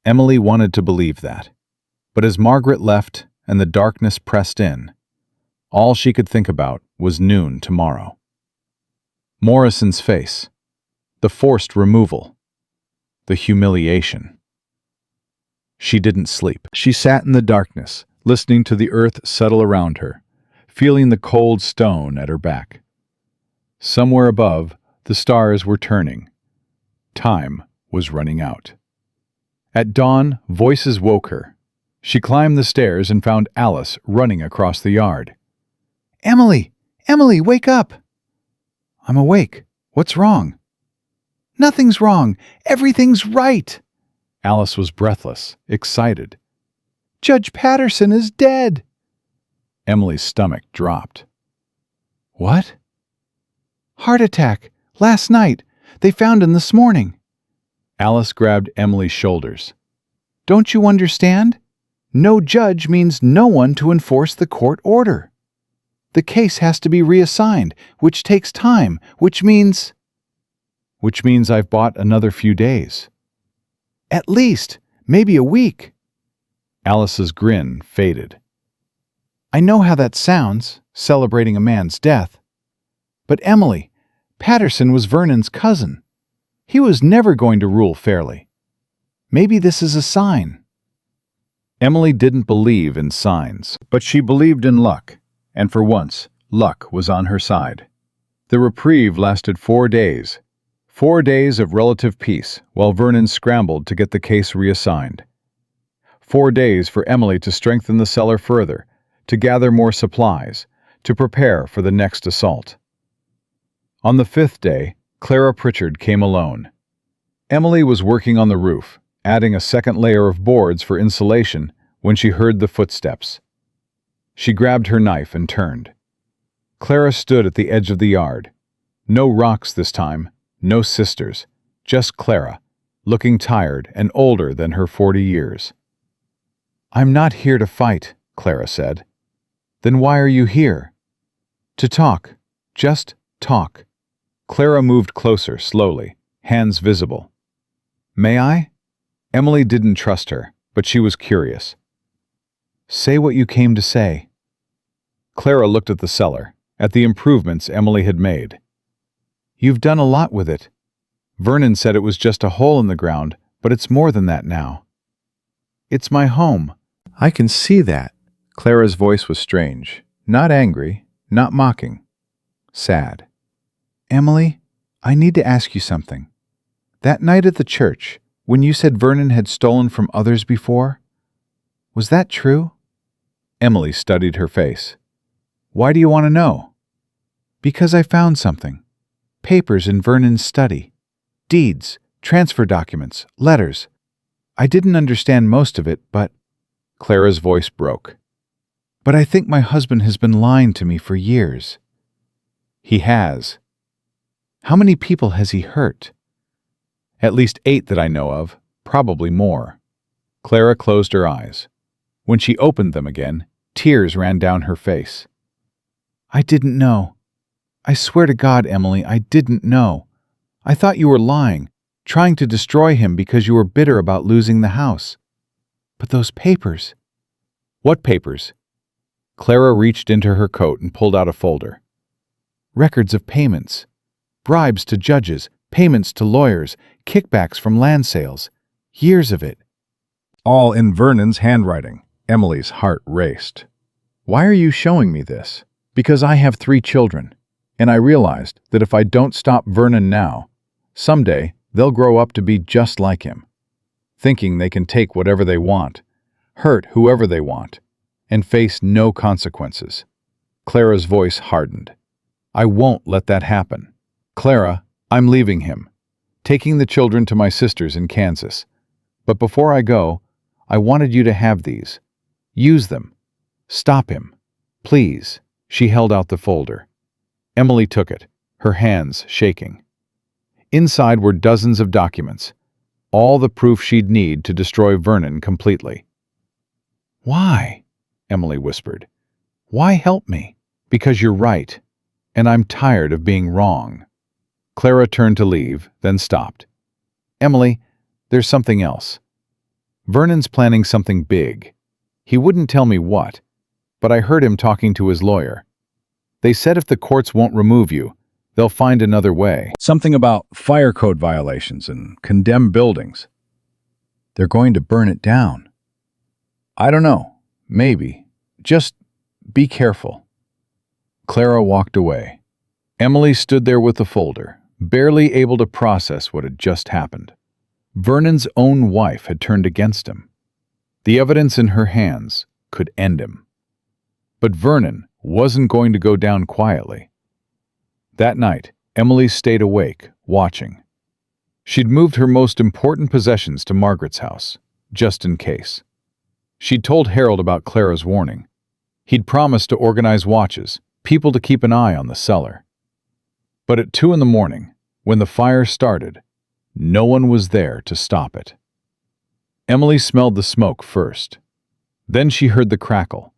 Emily wanted to believe that, but as Margaret left and the darkness pressed in, all she could think about was noon tomorrow. Morrison's face, the forced removal, the humiliation. She didn't sleep. She sat in the darkness, listening to the earth settle around her, feeling the cold stone at her back. Somewhere above, the stars were turning. Time was running out. At dawn, voices woke her. She climbed the stairs and found Alice running across the yard. "Emily! Emily, wake up!" "I'm awake. What's wrong?" "Nothing's wrong. Everything's right." Alice was breathless, excited. "Judge Patterson is dead." Emily's stomach dropped. "What?" "Heart attack. Last night. They found him this morning." Alice grabbed Emily's shoulders. "Don't you understand? No judge means no one to enforce the court order. The case has to be reassigned, which takes time, which means I've bought another few days." "At least, maybe a week." Alice's grin faded. "I know how that sounds, celebrating a man's death. But Emily, Patterson was Vernon's cousin. He was never going to rule fairly. Maybe this is a sign." Emily didn't believe in signs, but she believed in luck, and for once, luck was on her side. The reprieve lasted 4 days. 4 days of relative peace while Vernon scrambled to get the case reassigned. 4 days for Emily to strengthen the cellar further, to gather more supplies, to prepare for the next assault. On the 5th day, Clara Pritchard came alone. Emily was working on the roof, adding a second layer of boards for insulation when she heard the footsteps. She grabbed her knife and turned. Clara stood at the edge of the yard. No rocks this time, no sisters, just Clara, looking tired and older than her 40 years. "I'm not here to fight," Clara said. "Then why are you here?" "To talk. Just talk." Clara moved closer, slowly, hands visible. "May I?" Emily didn't trust her, but she was curious. "Say what you came to say." Clara looked at the cellar, at the improvements Emily had made. "You've done a lot with it. Vernon said it was just a hole in the ground, but it's more than that now. It's my home." "I can see that." Clara's voice was strange, not angry, not mocking, sad. "Emily, I need to ask you something. That night at the church, when you said Vernon had stolen from others before, was that true?" Emily studied her face. "Why do you want to know?" "Because I found something. Papers in Vernon's study. Deeds, transfer documents, letters. I didn't understand most of it, but—" Clara's voice broke. "But I think my husband has been lying to me for years." "He has." "How many people has he hurt?" "At least 8 that I know of, probably more." Clara closed her eyes. When she opened them again, tears ran down her face. "I didn't know. I swear to God, Emily, I didn't know. I thought you were lying, trying to destroy him because you were bitter about losing the house. But those papers. What papers? Clara reached into her coat and pulled out a folder. Records of payments. Bribes to judges, payments to lawyers, kickbacks from land sales. Years of it. All in Vernon's handwriting. Emily's heart raced. Why are you showing me this? Because I have 3 children, and I realized that if I don't stop Vernon now, someday they'll grow up to be just like him, thinking they can take whatever they want, hurt whoever they want, and face no consequences. Clara's voice hardened. I won't let that happen. Clara, I'm leaving him, taking the children to my sisters in Kansas. But before I go, I wanted you to have these. Use them. Stop him. Please. She held out the folder. Emily took it, her hands shaking. Inside were dozens of documents, all the proof she'd need to destroy Vernon completely. Why? Emily whispered. Why help me? Because you're right, and I'm tired of being wrong. Clara turned to leave, then stopped. Emily, there's something else. Vernon's planning something big. He wouldn't tell me what, but I heard him talking to his lawyer. They said if the courts won't remove you, they'll find another way. Something about fire code violations and condemned buildings. They're going to burn it down. I don't know. Maybe. Just be careful. Clara walked away. Emily stood there with the folder, barely able to process what had just happened. Vernon's own wife had turned against him. The evidence in her hands could end him. But Vernon wasn't going to go down quietly. That night, Emily stayed awake, watching. She'd moved her most important possessions to Margaret's house, just in case. She'd told Harold about Clara's warning. He'd promised to organize watches, people to keep an eye on the cellar. But at 2 a.m, when the fire started, no one was there to stop it. Emily smelled the smoke first. Then she heard the crackle.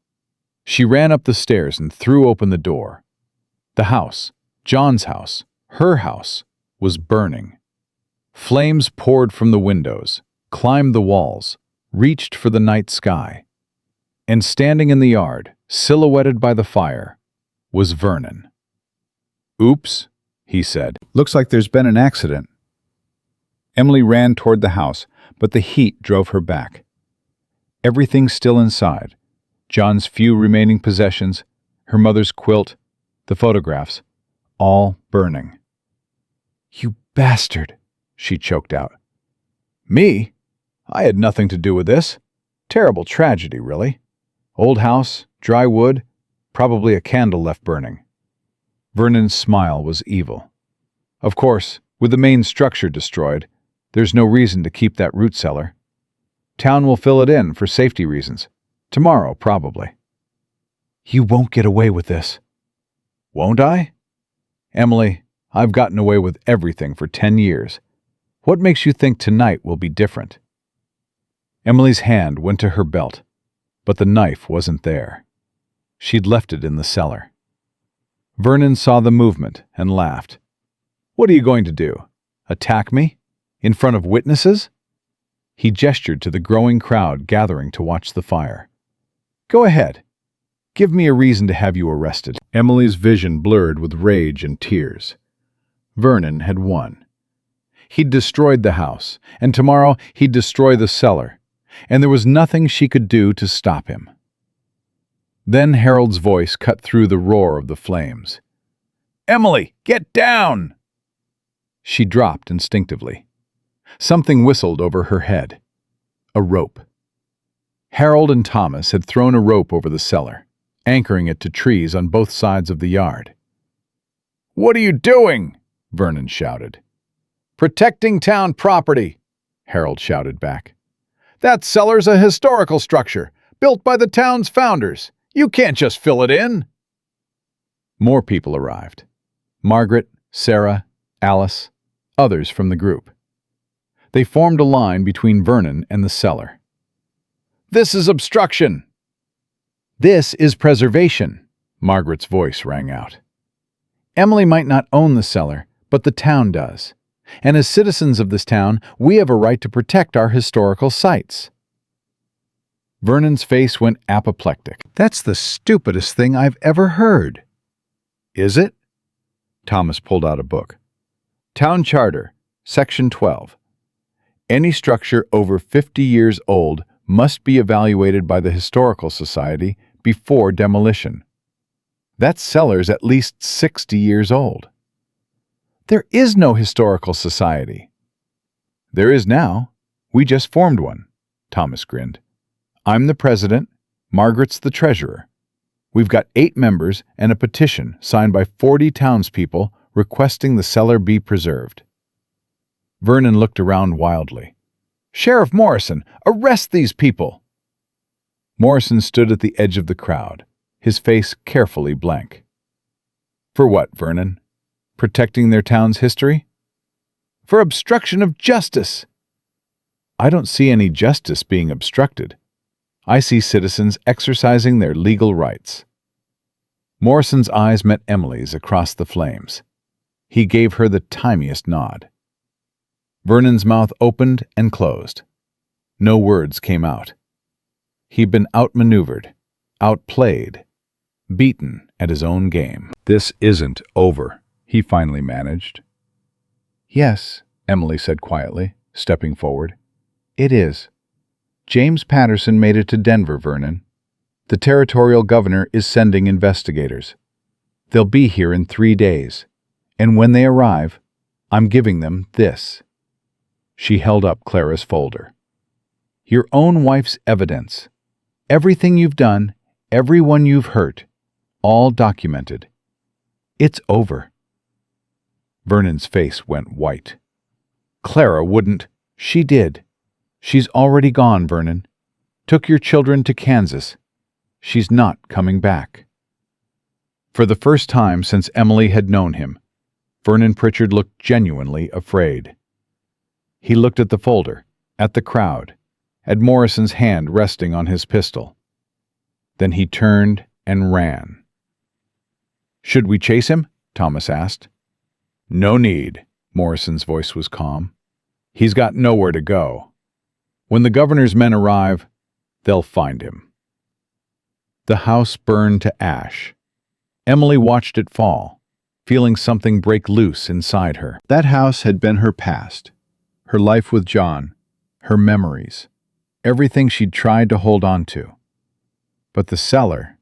She ran up the stairs and threw open the door. The house, John's house, her house, was burning. Flames poured from the windows, climbed the walls, reached for the night sky. And standing in the yard, silhouetted by the fire, was Vernon. Oops, he said. Looks like there's been an accident. Emily ran toward the house, but the heat drove her back. Everything still inside. John's few remaining possessions, her mother's quilt, the photographs, all burning. You bastard, she choked out. Me? I had nothing to do with this. Terrible tragedy, really. Old house, dry wood, probably a candle left burning. Vernon's smile was evil. Of course, with the main structure destroyed, there's no reason to keep that root cellar. Town will fill it in for safety reasons. Tomorrow, probably. You won't get away with this. Won't I? Emily, I've gotten away with everything for 10 years. What makes you think tonight will be different? Emily's hand went to her belt, but the knife wasn't there. She'd left it in the cellar. Vernon saw the movement and laughed. What are you going to do? Attack me? In front of witnesses? He gestured to the growing crowd gathering to watch the fire. Go ahead. Give me a reason to have you arrested. Emily's vision blurred with rage and tears. Vernon had won. He'd destroyed the house, and tomorrow he'd destroy the cellar, and there was nothing she could do to stop him. Then Harold's voice cut through the roar of the flames. Emily, get down! She dropped instinctively. Something whistled over her head. A rope. Harold and Thomas had thrown a rope over the cellar, anchoring it to trees on both sides of the yard. What are you doing? Vernon shouted. Protecting town property, Harold shouted back. That cellar's a historical structure, built by the town's founders. You can't just fill it in. More people arrived. Margaret, Sarah, Alice, others from the group. They formed a line between Vernon and the cellar. This is obstruction. This is preservation, Margaret's voice rang out. Emily might not own the cellar, but the town does. And as citizens of this town, we have a right to protect our historical sites. Vernon's face went apoplectic. That's the stupidest thing I've ever heard. Is it? Thomas pulled out a book. Town Charter, Section 12. Any structure over 50 years old must be evaluated by the Historical Society before demolition. That cellar's at least 60 years old. There is no Historical Society. There is now. We just formed one, Thomas grinned. I'm the president, Margaret's the treasurer. We've got 8 members and a petition signed by 40 townspeople requesting the cellar be preserved. Vernon looked around wildly. Sheriff Morrison, arrest these people! Morrison stood at the edge of the crowd, his face carefully blank. For what, Vernon? Protecting their town's history? For obstruction of justice! I don't see any justice being obstructed. I see citizens exercising their legal rights. Morrison's eyes met Emily's across the flames. He gave her the tiniest nod. Vernon's mouth opened and closed. No words came out. He'd been outmaneuvered, outplayed, beaten at his own game. This isn't over, he finally managed. Yes, Emily said quietly, stepping forward. It is. James Patterson made it to Denver, Vernon. The territorial governor is sending investigators. They'll be here in 3 days, and when they arrive, I'm giving them this. She held up Clara's folder. Your own wife's evidence. Everything you've done, everyone you've hurt, all documented. It's over. Vernon's face went white. Clara wouldn't. She did. She's already gone, Vernon. Took your children to Kansas. She's not coming back. For the first time since Emily had known him, Vernon Pritchard looked genuinely afraid. He looked at the folder, at the crowd, at Morrison's hand resting on his pistol. Then he turned and ran. Should we chase him? Thomas asked. No need, Morrison's voice was calm. He's got nowhere to go. When the governor's men arrive, they'll find him. The house burned to ash. Emily watched it fall, feeling something break loose inside her. That house had been her past, her life with John, her memories, everything she'd tried to hold on to. But the cellar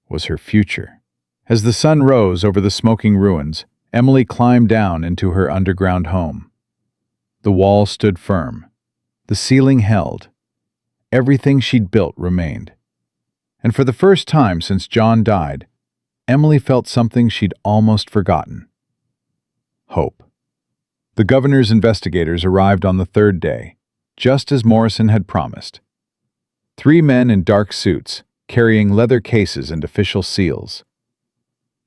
was her future. As the sun rose over the smoking ruins, Emily climbed down into her underground home. The wall stood firm. The ceiling held. Everything she'd built remained. And for the first time since John died, Emily felt something she'd almost forgotten. Hope. The governor's investigators arrived on the 3rd day, just as Morrison had promised. 3 men in dark suits, carrying leather cases and official seals.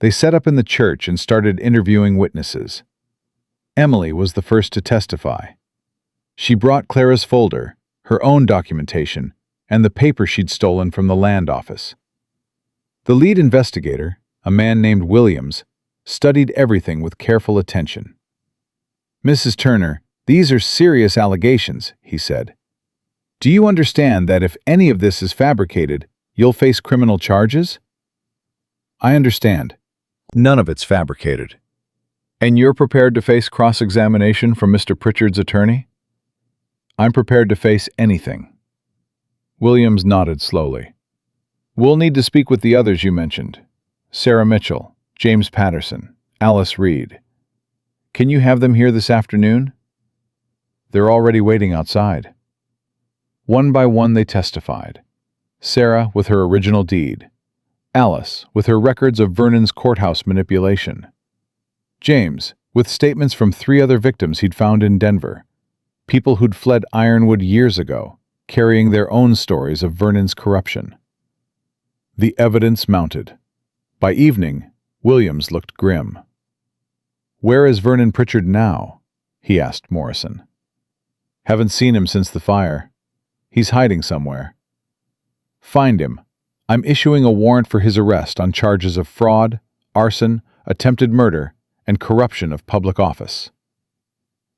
They set up in the church and started interviewing witnesses. Emily was the first to testify. She brought Clara's folder, her own documentation, and the paper she'd stolen from the land office. The lead investigator, a man named Williams, studied everything with careful attention. Mrs. Turner, these are serious allegations, he said. Do you understand that if any of this is fabricated, you'll face criminal charges? I understand. None of it's fabricated. And you're prepared to face cross-examination from Mr. Pritchard's attorney? I'm prepared to face anything. Williams nodded slowly. We'll need to speak with the others you mentioned. Sarah Mitchell, James Patterson, Alice Reed. Can you have them here this afternoon? They're already waiting outside. One by one they testified. Sarah with her original deed. Alice with her records of Vernon's courthouse manipulation. James with statements from 3 other victims he'd found in Denver. People who'd fled Ironwood years ago, carrying their own stories of Vernon's corruption. The evidence mounted. By evening, Williams looked grim. Where is Vernon Pritchard now? He asked Morrison. Haven't seen him since the fire. He's hiding somewhere. Find him. I'm issuing a warrant for his arrest on charges of fraud, arson, attempted murder, and corruption of public office.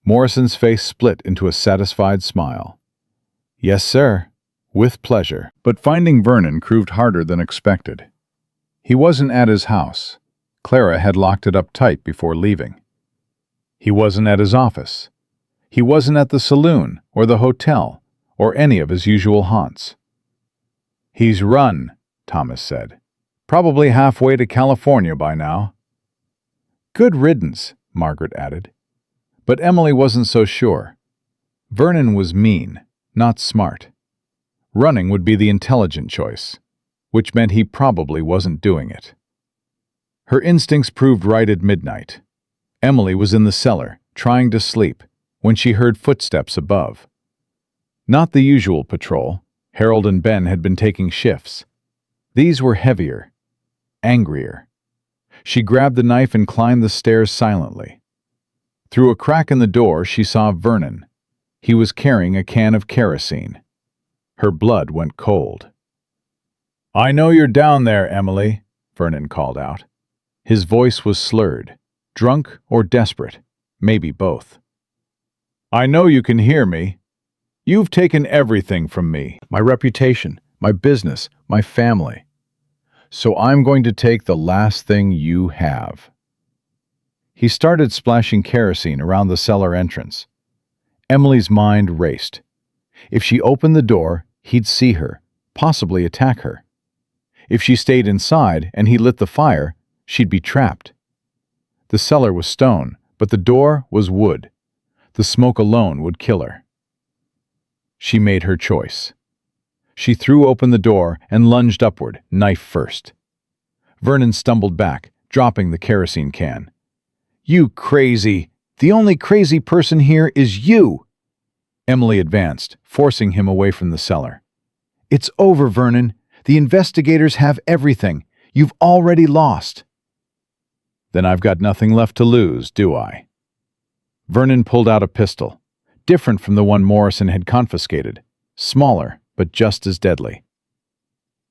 Morrison's face split into a satisfied smile. Yes, sir. with pleasure, but finding Vernon proved harder than expected. He wasn't at his house. Clara had locked it up tight before leaving. He wasn't at his office. He wasn't at the saloon or the hotel or any of his usual haunts. "He's run," Thomas said. "Probably halfway to California by now." "Good riddance," Margaret added. But Emily wasn't so sure. Vernon was mean, not smart. Running would be the intelligent choice, which meant he probably wasn't doing it. Her instincts proved right at midnight. Emily was in the cellar, trying to sleep, when she heard footsteps above. Not the usual patrol. Harold and Ben had been taking shifts. These were heavier, angrier. She grabbed the knife and climbed the stairs silently. Through a crack in the door, she saw Vernon. He was carrying a can of kerosene. Her blood went cold. "I know you're down there, Emily," Vernon called out. His voice was slurred, drunk or desperate, maybe both. "I know you can hear me. You've taken everything from me, my reputation, my business, my family. So I'm going to take the last thing you have." He started splashing kerosene around the cellar entrance. Emily's mind raced. If she opened the door, he'd see her, possibly attack her. If she stayed inside and he lit the fire, she'd be trapped. The cellar was stone, but the door was wood. The smoke alone would kill her. She made her choice. She threw open the door and lunged upward, knife first. Vernon stumbled back, dropping the kerosene can. "You crazy! The only crazy person here is you!" Emily advanced, forcing him away from the cellar. "It's over, Vernon. The investigators have everything. You've already lost." "Then I've got nothing left to lose, do I?" Vernon pulled out a pistol, different from the one Morrison had confiscated, smaller but just as deadly.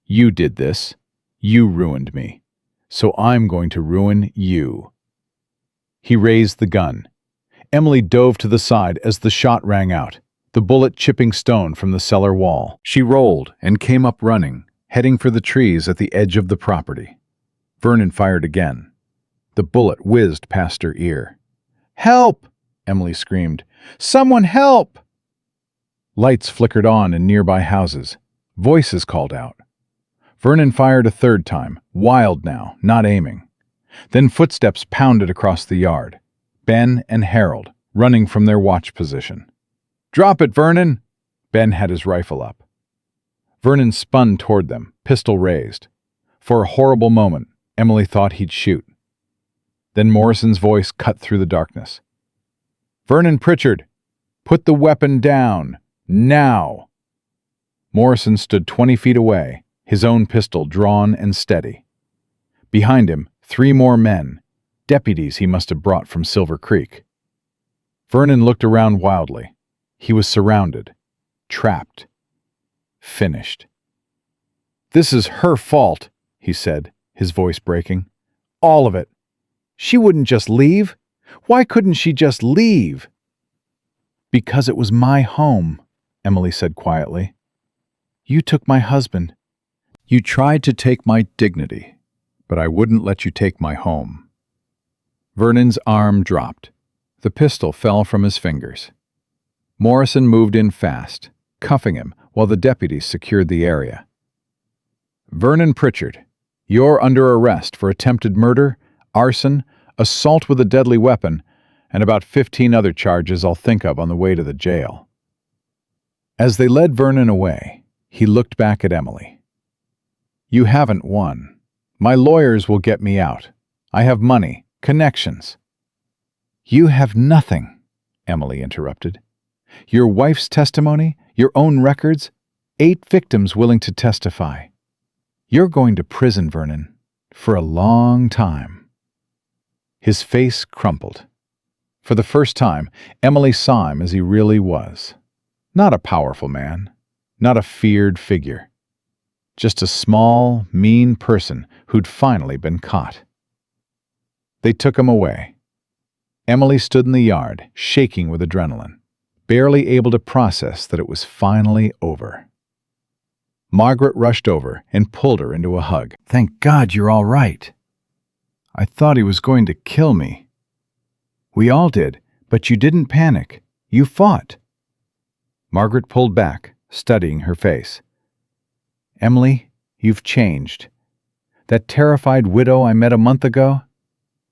"You did this. You ruined me. So I'm going to ruin you." He raised the gun. Emily dove to the side as the shot rang out, the bullet chipping stone from the cellar wall. She rolled and came up running, heading for the trees at the edge of the property. Vernon fired again. The bullet whizzed past her ear. "Help!" Emily screamed. "Someone help!" Lights flickered on in nearby houses. Voices called out. Vernon fired a third time, wild now, not aiming. Then footsteps pounded across the yard. Ben and Harold, running from their watch position. "Drop it, Vernon!" Ben had his rifle up. Vernon spun toward them, pistol raised. For a horrible moment, Emily thought he'd shoot. Then Morrison's voice cut through the darkness. "Vernon Pritchard, put the weapon down, now!" Morrison stood 20 feet away, his own pistol drawn and steady. Behind him, 3 more men, deputies he must have brought from Silver Creek. Vernon looked around wildly. He was surrounded, trapped, finished. "This is her fault," he said, his voice breaking. "All of it. She wouldn't just leave. Why couldn't she just leave?" "Because it was my home," Emily said quietly. "You took my husband. You tried to take my dignity, but I wouldn't let you take my home." Vernon's arm dropped. The pistol fell from his fingers. Morrison moved in fast, cuffing him while the deputies secured the area. "Vernon Pritchard, you're under arrest for attempted murder, arson, assault with a deadly weapon, and about 15 other charges I'll think of on the way to the jail." As they led Vernon away, he looked back at Emily. "You haven't won. My lawyers will get me out. I have money, connections." "You have nothing," Emily interrupted. "Your wife's testimony, your own records, 8 victims willing to testify. You're going to prison, Vernon, for a long time." His face crumpled. For the first time, Emily saw him as he really was. Not a powerful man, not a feared figure. Just a small, mean person who'd finally been caught. They took him away. Emily stood in the yard, shaking with adrenaline, barely able to process that it was finally over. Margaret rushed over and pulled her into a hug. Thank God you're all right. I thought he was going to kill me. We all did, but you didn't panic. You fought. Margaret pulled back, studying her face. Emily, you've changed. That terrified widow I met a month ago,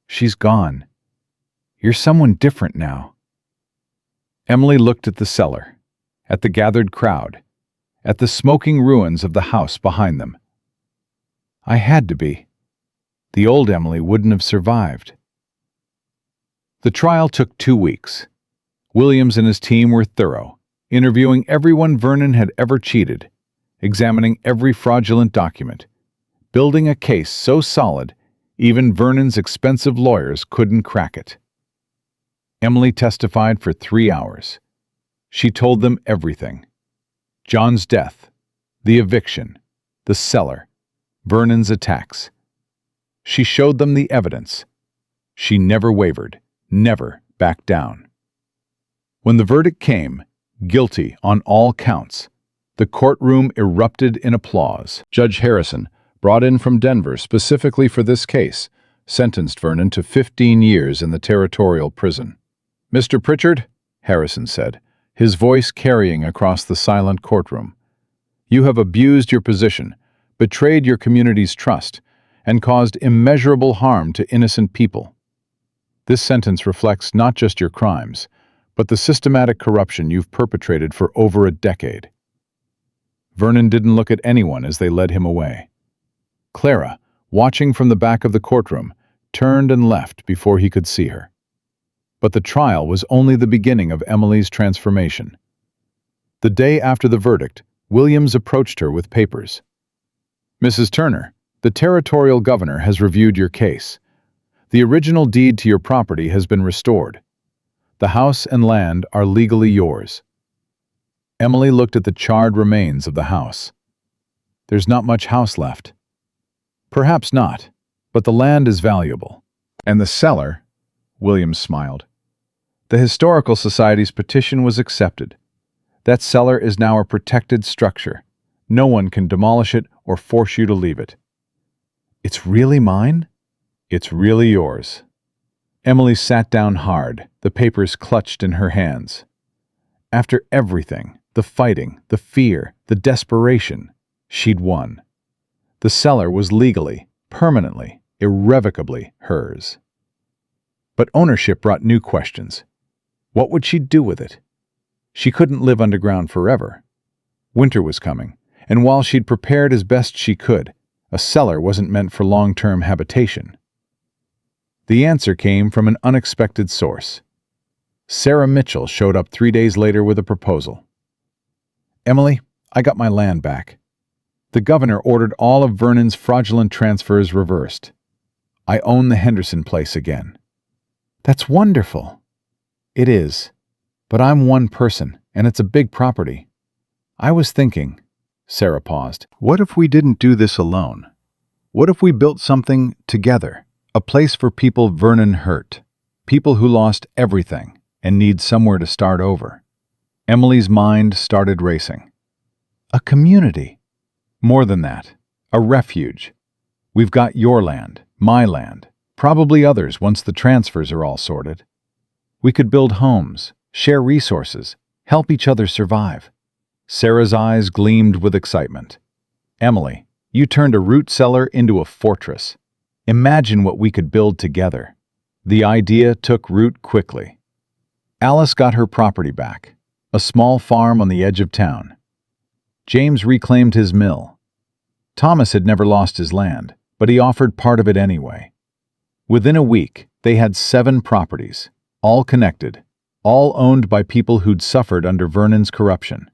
she's gone. You're someone different now. Emily looked at the cellar, at the gathered crowd, at the smoking ruins of the house behind them. I had to be. The old Emily wouldn't have survived. The trial took 2 weeks. Williams and his team were thorough, interviewing everyone Vernon had ever cheated, examining every fraudulent document, building a case so solid even Vernon's expensive lawyers couldn't crack it. Emily testified for 3 hours. She told them everything. John's death, the eviction, the cellar, Vernon's attacks. She showed them the evidence. She never wavered, never backed down. When the verdict came, guilty on all counts, the courtroom erupted in applause. Judge Harrison, brought in from Denver specifically for this case, sentenced Vernon to 15 years in the territorial prison. "Mr. Pritchard," Harrison said, his voice carrying across the silent courtroom, "you have abused your position, betrayed your community's trust, and caused immeasurable harm to innocent people. This sentence reflects not just your crimes, but the systematic corruption you've perpetrated for over a decade." Vernon didn't look at anyone as they led him away. Clara, watching from the back of the courtroom, turned and left before he could see her. But the trial was only the beginning of Emily's transformation. The day after the verdict, Williams approached her with papers. "Mrs. Turner, the territorial governor has reviewed your case. The original deed to your property has been restored. The house and land are legally yours." Emily looked at the charred remains of the house. "There's not much house left." "Perhaps not, but the land is valuable." "And the cellar?" Williams smiled. "The Historical Society's petition was accepted. That cellar is now a protected structure. No one can demolish it or force you to leave it." "It's really mine?" "It's really yours." Emily sat down hard, the papers clutched in her hands. After everything, the fighting, the fear, the desperation, she'd won. The cellar was legally, permanently, irrevocably hers. But ownership brought new questions. What would she do with it? She couldn't live underground forever. Winter was coming, and while she'd prepared as best she could, a cellar wasn't meant for long-term habitation. The answer came from an unexpected source. Sarah Mitchell showed up 3 days later with a proposal. "Emily, I got my land back. The governor ordered all of Vernon's fraudulent transfers reversed. I own the Henderson place again." "That's wonderful." "It is, but I'm one person, and it's a big property. I was thinking," Sarah paused, "what if we didn't do this alone? What if we built something together? A place for people Vernon hurt, people who lost everything and need somewhere to start over." Emily's mind started racing. "A community." "More than that. A refuge. We've got your land, my land, probably others once the transfers are all sorted. We could build homes, share resources, help each other survive." Sarah's eyes gleamed with excitement. "Emily, you turned a root cellar into a fortress. Imagine what we could build together." The idea took root quickly. Alice got her property back, a small farm on the edge of town. James reclaimed his mill. Thomas had never lost his land, but he offered part of it anyway. Within a week, they had 7 properties, all connected, all owned by people who'd suffered under Vernon's corruption.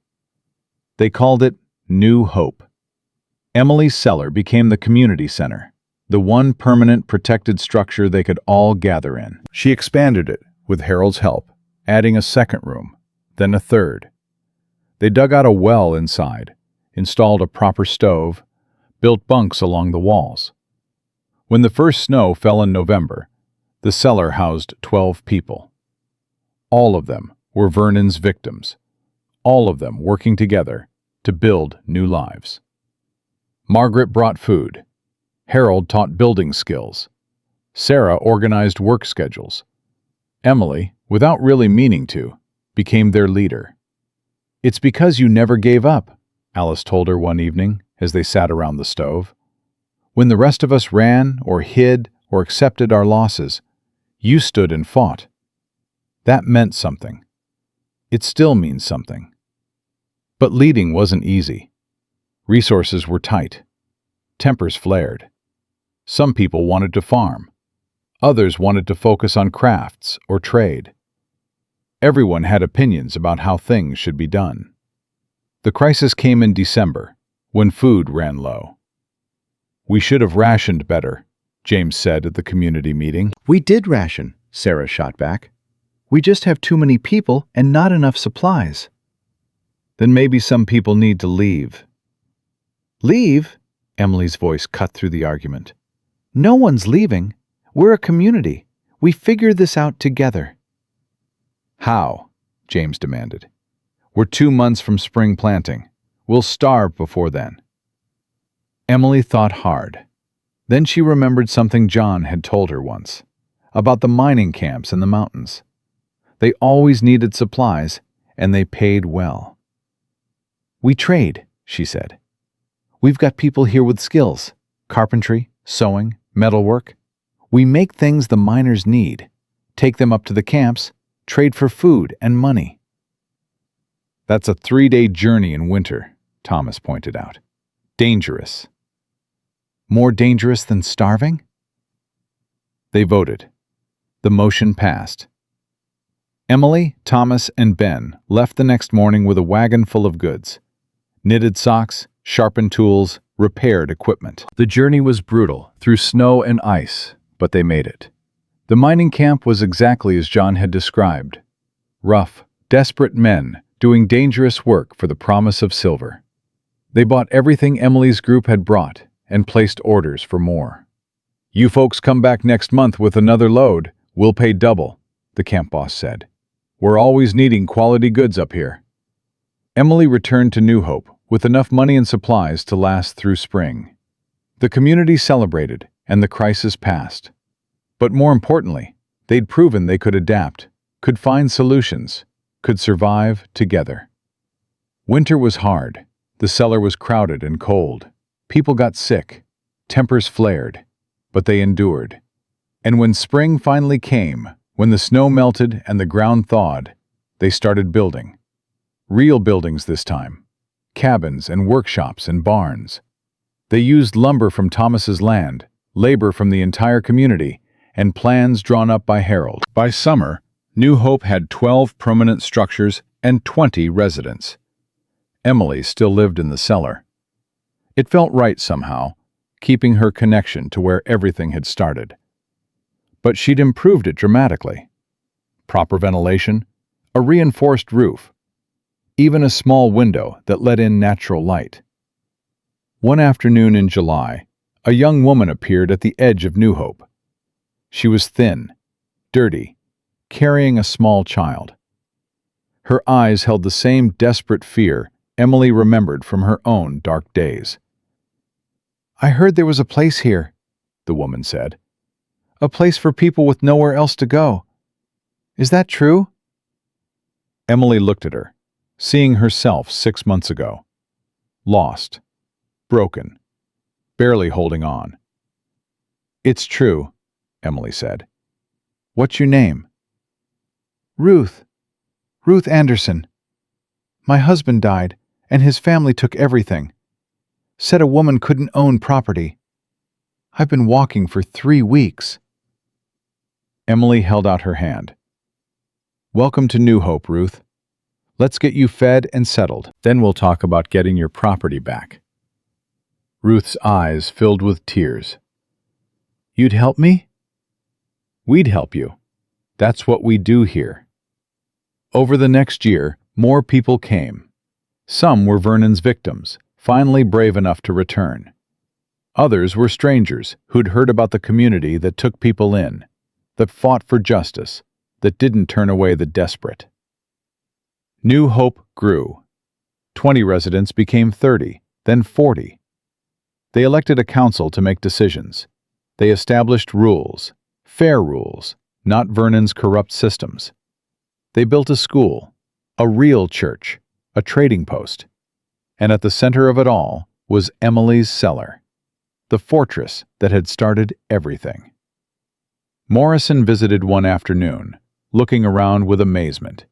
They called it New Hope. Emily's cellar became the community center, the one permanent protected structure they could all gather in. She expanded it, with Harold's help, adding a second room, then a third. They dug out a well inside, installed a proper stove, built bunks along the walls. When the first snow fell in November, the cellar housed 12 people. All of them were Vernon's victims, all of them working together to build new lives. Margaret brought food. Harold taught building skills. Sarah organized work schedules. Emily, without really meaning to, became their leader. "It's because you never gave up," Alice told her one evening as they sat around the stove. "When the rest of us ran or hid or accepted our losses, you stood and fought. That meant something. It still means something." But leading wasn't easy. Resources were tight. Tempers flared. Some people wanted to farm. Others wanted to focus on crafts or trade. Everyone had opinions about how things should be done. The crisis came in December, when food ran low. "We should have rationed better," James said at the community meeting. "We did ration," Sarah shot back. "We just have too many people and not enough supplies." "Then maybe some people need to leave." "Leave?" Emily's voice cut through the argument. "No one's leaving. We're a community. We figured this out together." "How?" James demanded. "We're 2 months from spring planting. We'll starve before then." Emily thought hard. Then she remembered something John had told her once, about the mining camps in the mountains. They always needed supplies, and they paid well. "We trade," she said. "We've got people here with skills, carpentry, sewing, metalwork. We make things the miners need, take them up to the camps, trade for food and money." "That's a 3-day journey in winter," Thomas pointed out. "Dangerous." "More dangerous than starving?" They voted. The motion passed. Emily, Thomas, and Ben left the next morning with a wagon full of goods: knitted socks, sharpened tools, repaired equipment. The journey was brutal, through snow and ice, but they made it. The mining camp was exactly as John had described: rough, desperate men doing dangerous work for the promise of silver. They bought everything Emily's group had brought and placed orders for more. "You folks come back next month with another load. We'll pay double," the camp boss said. "We're always needing quality goods up here." Emily returned to New Hope with enough money and supplies to last through spring. The community celebrated, and the crisis passed. But more importantly, they'd proven they could adapt, could find solutions, could survive together. Winter was hard. The cellar was crowded and cold. People got sick. Tempers flared. But they endured. And when spring finally came, when the snow melted and the ground thawed, they started building. Real buildings this time. Cabins and workshops and barns. They used lumber from Thomas's land, labor from the entire community, and plans drawn up by Harold. By summer, New Hope had 12 permanent structures and 20 residents. Emily still lived in the cellar. It felt right somehow, keeping her connection to where everything had started. But she'd improved it dramatically. Proper ventilation, a reinforced roof, even a small window that let in natural light. One afternoon in July, a young woman appeared at the edge of New Hope. She was thin, dirty, carrying a small child. Her eyes held the same desperate fear Emily remembered from her own dark days. "I heard there was a place here," the woman said. "A place for people with nowhere else to go. Is that true?" Emily looked at her, seeing herself 6 months ago. Lost, broken, barely holding on. "It's true," Emily said. "What's your name?" "Ruth. Ruth Anderson. My husband died, and his family took everything. Said a woman couldn't own property. I've been walking for 3 weeks." Emily held out her hand. "Welcome to New Hope, Ruth. Let's get you fed and settled. Then we'll talk about getting your property back." Ruth's eyes filled with tears. "You'd help me?" "We'd help you. That's what we do here." Over the next year, more people came. Some were Vernon's victims, finally brave enough to return. Others were strangers who'd heard about the community that took people in, that fought for justice, that didn't turn away the desperate. New Hope grew. 20 residents became 30, then 40. They elected a council to make decisions. They established rules, fair rules, not Vernon's corrupt systems. They built a school, a real church, a trading post. And at the center of it all was Emily's cellar, the fortress that had started everything. Morrison visited one afternoon, looking around with amazement.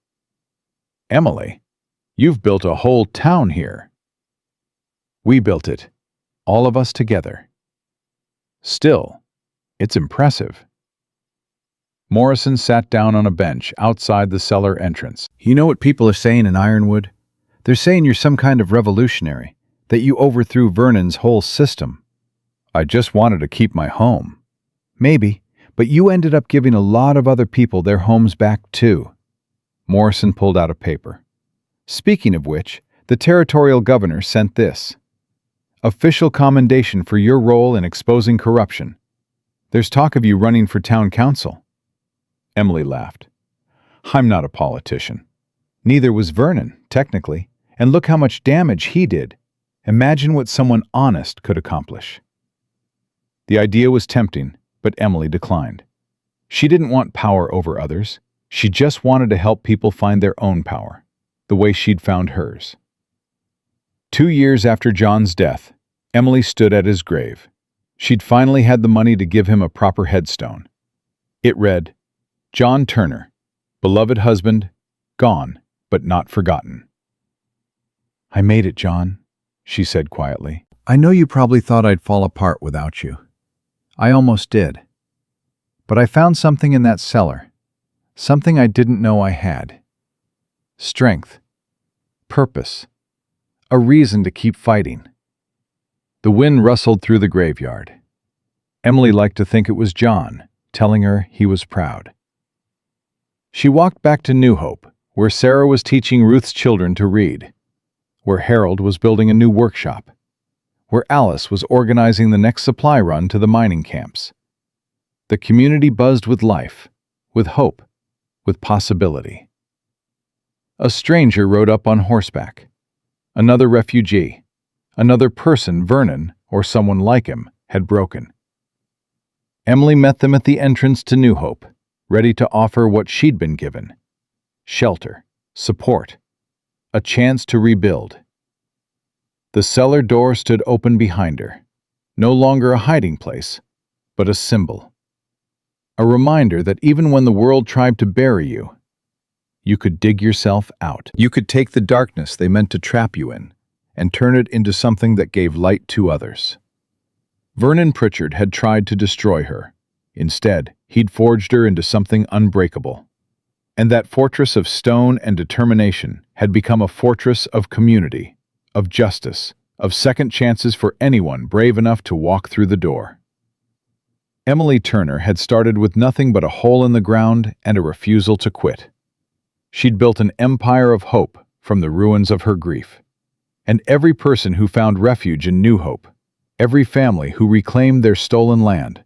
"Emily, you've built a whole town here." "We built it, all of us together." "Still, it's impressive." Morrison sat down on a bench outside the cellar entrance. You know what people are saying in Ironwood? They're saying you're some kind of revolutionary, that you overthrew Vernon's whole system. "I just wanted to keep my home." Maybe, but you ended up giving a lot of other people their homes back too. Morrison pulled out a paper. Speaking of which, the territorial governor sent this. Official commendation for your role in exposing corruption. There's talk of you running for town council. Emily laughed. "I'm not a politician." Neither was Vernon, technically, and look how much damage he did. Imagine what someone honest could accomplish. The idea was tempting, but Emily declined. She didn't want power over others. She just wanted to help people find their own power, the way she'd found hers. 2 years after John's death, Emily stood at his grave. She'd finally had the money to give him a proper headstone. It read, "John Turner, beloved husband, gone, but not forgotten." "I made it, John," she said quietly. "I know you probably thought I'd fall apart without you. I almost did. But I found something in that cellar, something I didn't know I had. Strength, purpose, a reason to keep fighting." The wind rustled through the graveyard. Emily liked to think it was John, telling her he was proud. She walked back to New Hope, where Sarah was teaching Ruth's children to read, where Harold was building a new workshop, where Alice was organizing the next supply run to the mining camps. The community buzzed with life, with hope, with possibility. A stranger rode up on horseback. Another refugee. Another person Vernon, or someone like him, had broken. Emily met them at the entrance to New Hope, ready to offer what she'd been given: shelter, support, a chance to rebuild. The cellar door stood open behind her, no longer a hiding place, but a symbol. A reminder that even when the world tried to bury you, you could dig yourself out. You could take the darkness they meant to trap you in and turn it into something that gave light to others. Vernon Pritchard had tried to destroy her. Instead, he'd forged her into something unbreakable. And that fortress of stone and determination had become a fortress of community, of justice, of second chances for anyone brave enough to walk through the door. Emily Turner had started with nothing but a hole in the ground and a refusal to quit. She'd built an empire of hope from the ruins of her grief. And every person who found refuge in New Hope, every family who reclaimed their stolen land,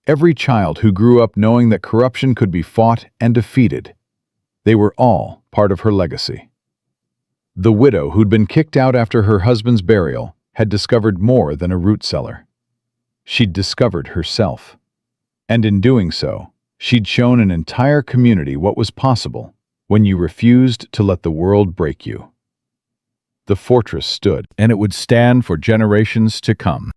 every child who grew up knowing that corruption could be fought and defeated, they were all part of her legacy. The widow who'd been kicked out after her husband's burial had discovered more than a root cellar. She'd discovered herself. And in doing so, she'd shown an entire community what was possible when you refused to let the world break you. The fortress stood, and it would stand for generations to come.